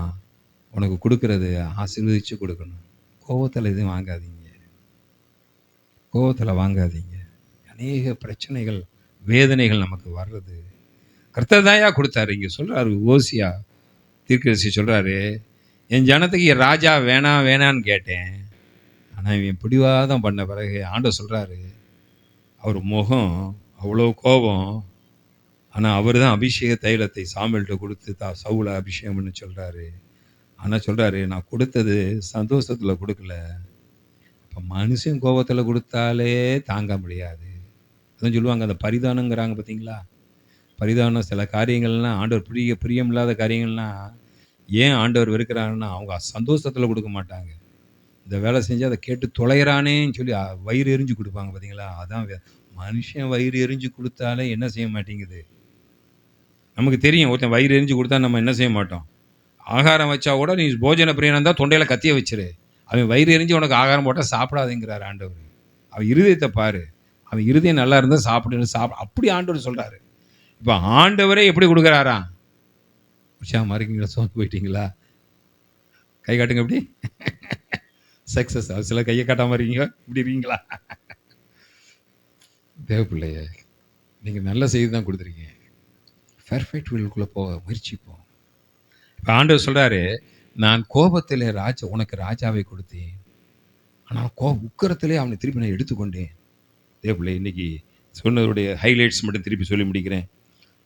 Speaker 2: உனக்கு கொடுக்கறது ஆசீர்வதிச்சு கொடுக்கணும். கோபத்தில் எதுவும் வாங்காதீங்க. கோபத்தில் வாங்காதீங்க. அநேக பிரச்சனைகள் வேதனைகள் நமக்கு வர்றது கர்த்தர் தாயா கொடுத்தாரு. இங்கே சொல்கிறாரு ஓசியா தீர்க்கதரிசி சொல்கிறாரு, என் ஜனத்துக்கு ராஜா வேணாம் வேணான்னு கேட்டேன், ஆனால் இவன் பிடிவாதம் பண்ண பிறகு ஆண்டவர் சொல்கிறாரு, அவர் முகம் அவ்வளோ கோபம், ஆனால் அவர் தான் அபிஷேக தைலத்தை சாமுவேல்கிட்ட கொடுத்து சவுலை அபிஷேகம் பண்ண சொல்கிறாரு. ஆனால் சொல்கிறாரு, நான் கொடுத்தது சந்தோஷத்தில் கொடுக்கல. இப்போ மனுஷன் கோபத்தில் கொடுத்தாலே தாங்க முடியாது. அதான் சொல்லுவாங்க, அந்த பரிதானங்கிறாங்க பார்த்தீங்களா? பரிதானம் சில காரியங்கள்லாம் ஆண்டவர் பிரியமில்லாத காரியங்கள்லாம் ஏன் ஆண்டவர் வெறுக்கிறாங்கன்னா, அவங்க சந்தோஷத்தில் கொடுக்க மாட்டாங்க. இந்த வேலை செஞ்சு அதை கேட்டு தொலைகிறானேன்னு சொல்லி வயிறு எரிஞ்சு கொடுப்பாங்க பார்த்தீங்களா? அதான் மனுஷன் வயிறு எரிஞ்சு கொடுத்தாலே என்ன செய்ய மாட்டேங்குது. நமக்கு தெரியும், ஒருத்தன் வயிறு எரிஞ்சு கொடுத்தா நம்ம என்ன செய்ய மாட்டோம். ஆகாரம் வச்சா கூட நீ போஜன பிரியனா இருந்தால் தொண்டையில் கத்திய வச்சிரு. அவன் வயிறு எரிஞ்சு உனக்கு ஆகாரம் போட்டால் சாப்பிடாதேங்கிறார் ஆண்டவர். அவன் இருதயத்தை பாரு. அவன் இருதயம் நல்லா இருந்தால் சாப்பிடுன்னு அப்படி ஆண்டவர் சொல்கிறாரு. இப்போ ஆண்டவரே எப்படி கொடுக்குறாரா? உற்சாகமாக இருக்கீங்களா? சோர்ந்து போயிட்டீங்களா? கை காட்டுங்க. எப்படி சக்ஸஸ். சில கையை காட்டாமல் இருக்கீங்க. இப்படி இருக்கீங்களா? தேவ பிள்ளைய நீங்கள் நல்ல செய்தி தான் கொடுத்துருக்கீங்க. பெர்ஃபெக்ட் வில்லுக்குள்ளே போக முயற்சிப்போம். இப்போ ஆண்டவர் சொல்கிறாரு, நான் கோபத்தில் உனக்கு ராஜாவை கொடுத்தேன், ஆனால் உக்கரத்திலே அவனை திருப்பி நான் எடுத்துக்கொண்டேன். தேவ பிள்ளை, இன்னைக்கு சொன்னதுடைய ஹைலைட்ஸ் மட்டும் திருப்பி சொல்லி முடிக்கிறேன்.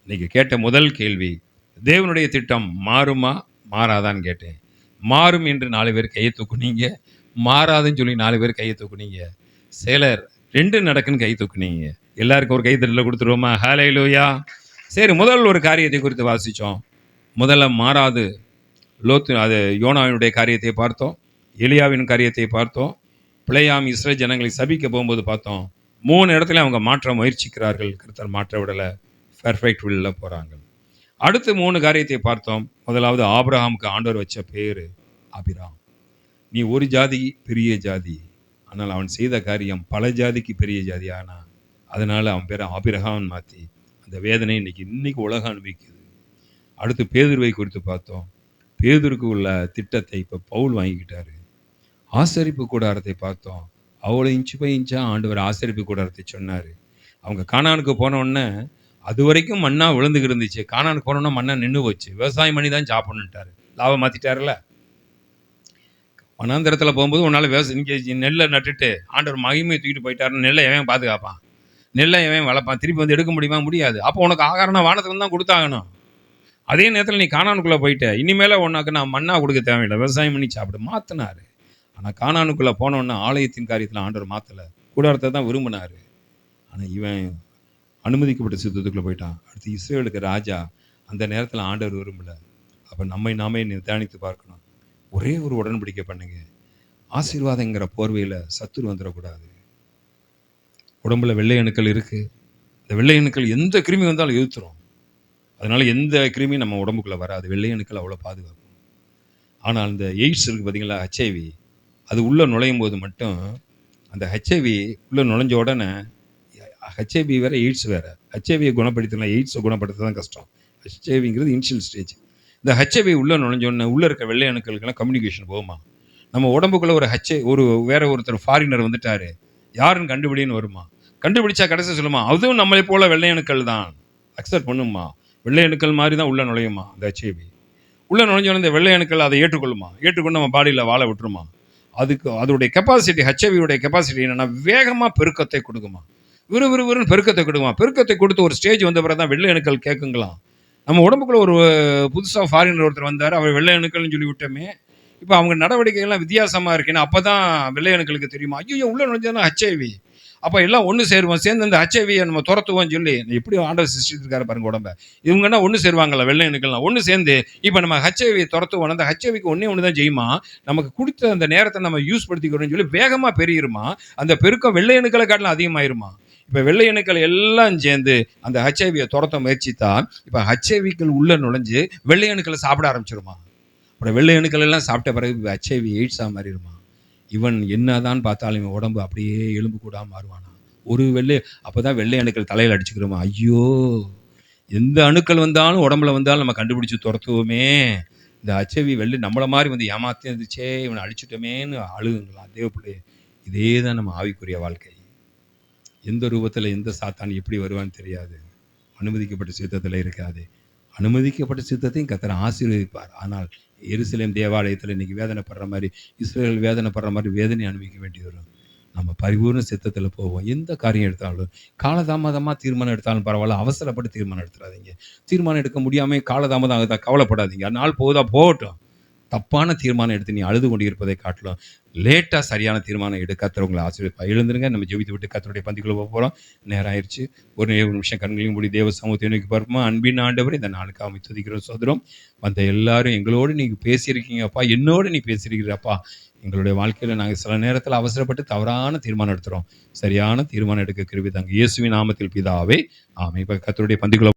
Speaker 2: இன்னைக்கு கேட்ட முதல் கேள்வி, தேவனுடைய திட்டம் மாறுமா மாறாதான்னு கேட்டேன். மாறும் என்று 4 பேர் கையை தூக்குனீங்க. மாறாதுன்னு சொல்லி 4 பேர் கையை தூக்குனீங்க. சிலர் 2 நடக்குன்னு கை தூக்குனீங்க. எல்லாருக்கும் ஒரு கைத்தட்டல கொடுத்துருவோமா? ஹல்லேலூயா. சரி, முதல் ஒரு காரியத்தை குறித்து வாசித்தோம். முதல்ல மாறாது அது யோனாவினுடைய காரியத்தை பார்த்தோம், எலியாவின் காரியத்தை பார்த்தோம், பிழையாம் இஸ்ரேல் ஜனங்களை சபிக்க போகும்போது பார்த்தோம். 3 இடத்துல அவங்க மாற்ற முயற்சிக்கிறார்கள், கர்த்தர் மாற்ற விடலை, பெர்ஃபெக்ட் வில்ல போகிறாங்க. அடுத்து 3 காரியத்தை பார்த்தோம். முதலாவது, ஆபிரகாமுக்கு ஆண்டவர் வச்ச பேர் ஆபிராம். நீ ஒரு ஜாதி பெரிய ஜாதி, ஆனால் அவன் செய்த காரியம் பல ஜாதிக்கு பெரிய ஜாதி. ஆனால் அதனால் அவன் பேரை ஆபிரகாம் மாற்றி அந்த வேதனை இன்னைக்கு உலகம் அனுபவிக்குது. அடுத்து பேதுருவை குறித்து பார்த்தோம். பேதுருக்கு உள்ள திட்டத்தை இப்போ பவுல் வாங்கிக்கிட்டாரு. ஆசரிப்பு கூடாரத்தை பார்த்தோம். அவ்வளோ இன்ச்சு பை இன்ச்சா ஆண்டவர் ஆசரிப்பு கூடாரத்தை சொன்னார். அவங்க கானானுக்கு போனோடனே அது வரைக்கும் மண்ணா விழுந்துக்கிட்டு இருந்துச்சு. கானானுக்கு போனோன்னா மண்ணா நின்று போச்சு. விவசாயம் பண்ணி தான் சாப்பிடணுன்ட்டார். லாபம் மாற்றிட்டார்ல. வனாந்தரத்தில் போகும்போது உன்னால் இங்கே நெல்லை நட்டுட்டு ஆண்டவர் மகிமையை தூக்கிட்டு போயிட்டாருன்னு நெல்லை எவன் பாதுகாப்பான்? நெல்லை எவன் வளர்ப்பான்? திருப்பி வந்து எடுக்க முடியுமா? முடியாது. அப்போ உனக்கு ஆகாரம் வானத்துல தான் கொடுத்தாகணும். அதே நேரத்தில் நீ கானானுக்குள்ளே போயிட்ட, இனிமேல் உனக்கு நான் மண்ணா கொடுக்க தேவையில்லை, விவசாயம் பண்ணி சாப்பிட மாற்றினார். ஆனால் கானானுக்குள்ளே போனோன்னா ஆலயத்தின் காரியத்தில் ஆண்டவர் மாற்றலை, கூடாரத்தை தான் விரும்பினார். ஆனால் இவன் அனுமதிக்கப்பட்ட சித்தத்துக்குள்ளே போயிட்டான். அடுத்து இஸ்ரேலுக்கு ராஜா அந்த நேரத்தில் ஆண்டவர் விரும்பலை. அப்போ நாமே நிதானித்து பார்க்கணும். ஒரே ஒரு உடன்படிக்கை பண்ணுங்க, ஆசீர்வாதங்கிற போர்வையில் சத்துரு வந்துடக்கூடாது. உடம்புல வெள்ளை அணுக்கள் இருக்குது. இந்த வெள்ளை அணுக்கள் எந்த கிருமி வந்தாலும் எதிர்த்துரும். அதனால் எந்த கிருமி நம்ம உடம்புக்குள்ளே வராது. வெள்ளை அணுக்கள் அவ்வளோ பாதுகாக்கும். ஆனால் இந்த எய்ட்ஸ் இருக்குது பார்த்தீங்களா, ஹெச்ஐவி, அது உள்ளே நுழையும் போது மட்டும் அந்த ஹெச்ஐவி உள்ளே நுழைஞ்ச உடனே, ஹெச்ஐவி வேறு எய்ட்ஸ் வேறு. ஹெச்ஐவியை குணப்படுத்தலாம், எய்ட்ஸை குணப்படுத்த தான் கஷ்டம். ஹெச்ஐவிங்கிறது இனிஷியல் ஸ்டேஜ். இந்த ஹெச்ஐவி உள்ளே நுழைஞ்சோடனே உள்ளே இருக்க வெள்ளை அணுக்களுக்கெல்லாம் கம்யூனிகேஷன் போகுமா? நம்ம உடம்புக்குள்ளே வேற ஒருத்தர் ஃபாரினர் வந்துட்டார், யாருன்னு கண்டுபிடின்னு வருமா? கண்டுபிடிச்சா கடைசி சொல்லுமா, அதுவும் நம்மளை போல வெள்ளை அணுக்கள் தான், அக்செப்ட் பண்ணுமா? வெள்ளை அணுக்கள் மாதிரி தான் உள்ளே நுழையுமா அந்த ஹெச்ஐவி? உள்ளே நுழைஞ்சோடனே இந்த வெள்ளை அணுக்கள் அதை ஏற்றுக்கொள்ளுமா? ஏற்றுக்கொண்டு நம்ம பாடியில் வாழ விட்டுருமா? அதுக்கு அதோடைய கெப்பாசிட்டி, ஹெச்ஐவியோடைய கெப்பாசிட்டி என்னன்னா வேகமாக பெருக்கத்தை கொடுக்குமா, விறுவிறுன்னு பெருக்கத்தை கொடுக்குமா. பெருக்கத்தை கொடுத்து ஒரு ஸ்டேஜ் வந்த பிறகு தான் வெள்ளை அணுக்கள் கேட்குங்களாம். நம்ம உடம்புக்குள்ள ஒரு புதுசாக ஃபாரினர் ஒருத்தர் வந்தார், அவர் வெள்ளை அணுக்கள்னு சொல்லி விட்டோமே, இப்போ அவங்க நடவடிக்கைகள்லாம் வித்தியாசமாக இருக்குன்னு அப்போ தான் வெள்ளை அணுக்களுக்கு தெரியுமா, ஐயோ உள்ளே நுழைஞ்சதுன்னா ஹெச்ஐவி, அப்போ எல்லாம் ஒன்று சேருவோம், சேர்ந்து அந்த ஹெச்ஐவியை நம்ம துரத்துவோம் சொல்லி எப்படி ஆண்டவர் சிருஷ்டிச்சிருக்காரு பாருங்க உடம்ப. இவங்கன்னா ஒன்று சேருவாங்கல்ல வெள்ளை அணுக்கள்லாம் ஒன்று சேர்ந்து இப்போ நம்ம ஹெச்ஐவியை துரத்துவோம். அந்த ஹெச்ஐவிக்கு ஒன்று தான் செய்யுமா, நமக்கு கொடுத்த அந்த நேரத்தை நம்ம யூஸ் படுத்திக்கிறோம்னு சொல்லி வேகமாக பெருகிருமா, அந்த பெருக்கம் வெள்ளை அணுக்களை காட்டிலும் அதிகமாயிருமா. இப்போ வெள்ளை அணுக்கள் எல்லாம் சேர்ந்து அந்த ஹெச்ஐவியை துரத்த முயற்சித்தா இப்போ ஹெச்ஐவிக்கள் உள்ள நுழைஞ்சு வெள்ளை அணுக்களை சாப்பிட ஆரம்பிச்சிருமா. அப்புறம் வெள்ளை அணுக்கள் எல்லாம் சாப்பிட்ட பிறகு ஹெச்ஐவி எய்ட்ஸாக மாறிடுமா. இவன் என்னதான் பார்த்தாலும் இவன் உடம்பு அப்படியே எலும்பு கூடாமல் மாறுவானா. ஒரு வெள்ளை அப்போ தான் வெள்ளை அணுக்கள் தலையில் அடிச்சுக்கிறோமா. ஐயோ எந்த அணுக்கள் வந்தாலும் உடம்புல வந்தாலும் நம்ம கண்டுபிடிச்சி துரத்துவோமே, இந்த ஹெச்ஐவி வெள்ளை நம்மளை மாதிரி வந்து ஏமாத்தி இருந்துச்சே, இவனை அழிச்சுட்டோமேன்னு அழுகுங்களாம் தேவப்பிள்ளை. இதே தான் நம்ம ஆவிக்குரிய வாழ்க்கை. எந்த ரூபத்தில் எந்த சாத்தான் எப்படி வருவான்னு தெரியாது. அனுமதிக்கப்பட்ட சித்தத்தில் இருக்காது. அனுமதிக்கப்பட்ட சித்தத்தையும் கர்த்தர் ஆசீர்வதிப்பார். ஆனால் எருசலேம் தேவாலயத்தில் இன்னைக்கு வேதனைப்படுற மாதிரி, இஸ்ரேல் வேதனைப்படுற மாதிரி வேதனை அனுபவிக்க வேண்டி வரும். நம்ம பரிபூர்ண சித்தத்தில் போவோம். எந்த காரியம் எடுத்தாலும் காலதாமதமாக தீர்மானம் எடுத்தாலும் பரவாயில்ல, அவசரப்பட்டு தீர்மானம் எடுத்துடாதீங்க. தீர்மானம் எடுக்க முடியாமல் காலதாமதம் ஆகுதா கவலைப்படாதீங்க. நாள் போகுதா போகட்டும். தப்பான தீர்மானம் எடுத்து நீ அழுது கொண்டு இருப்பதை காட்டலாம், லேட்டாக சரியான தீர்மானம் எடு. கர்த்தர் உங்களை ஆசீர்வதிப்பார். எழுந்துருங்க, நம்ம ஜெபித்து விட்டு கர்த்தருடைய பந்திக்குள்ள போக போகிறோம். நேரம் ஆயிடுச்சு. ஒரு நிமிஷம் கண்களையும் மூடி தேவ சமூகத்தை நோக்கி பார்ப்போமா. அன்பின் ஆண்டவர், இந்த நாளுக்காக துதிக்கிறோம் சோதரம். வந்த எல்லாரும் எங்களோடு நீங்கள் பேசியிருக்கீங்கப்பா, என்னோடு நீ பேசியிருக்கிறப்பா. எங்களுடைய வாழ்க்கையில் நாங்கள் சில நேரத்தில் அவசரப்பட்டு தவறான தீர்மானம் எடுத்துகிறோம். சரியான தீர்மானம் எடுக்க கிருபை தாங்க. இயேசுவின் நாமத்தில் பிதாவே ஆமென். இப்போ கர்த்தருடைய பந்திக்குள்ள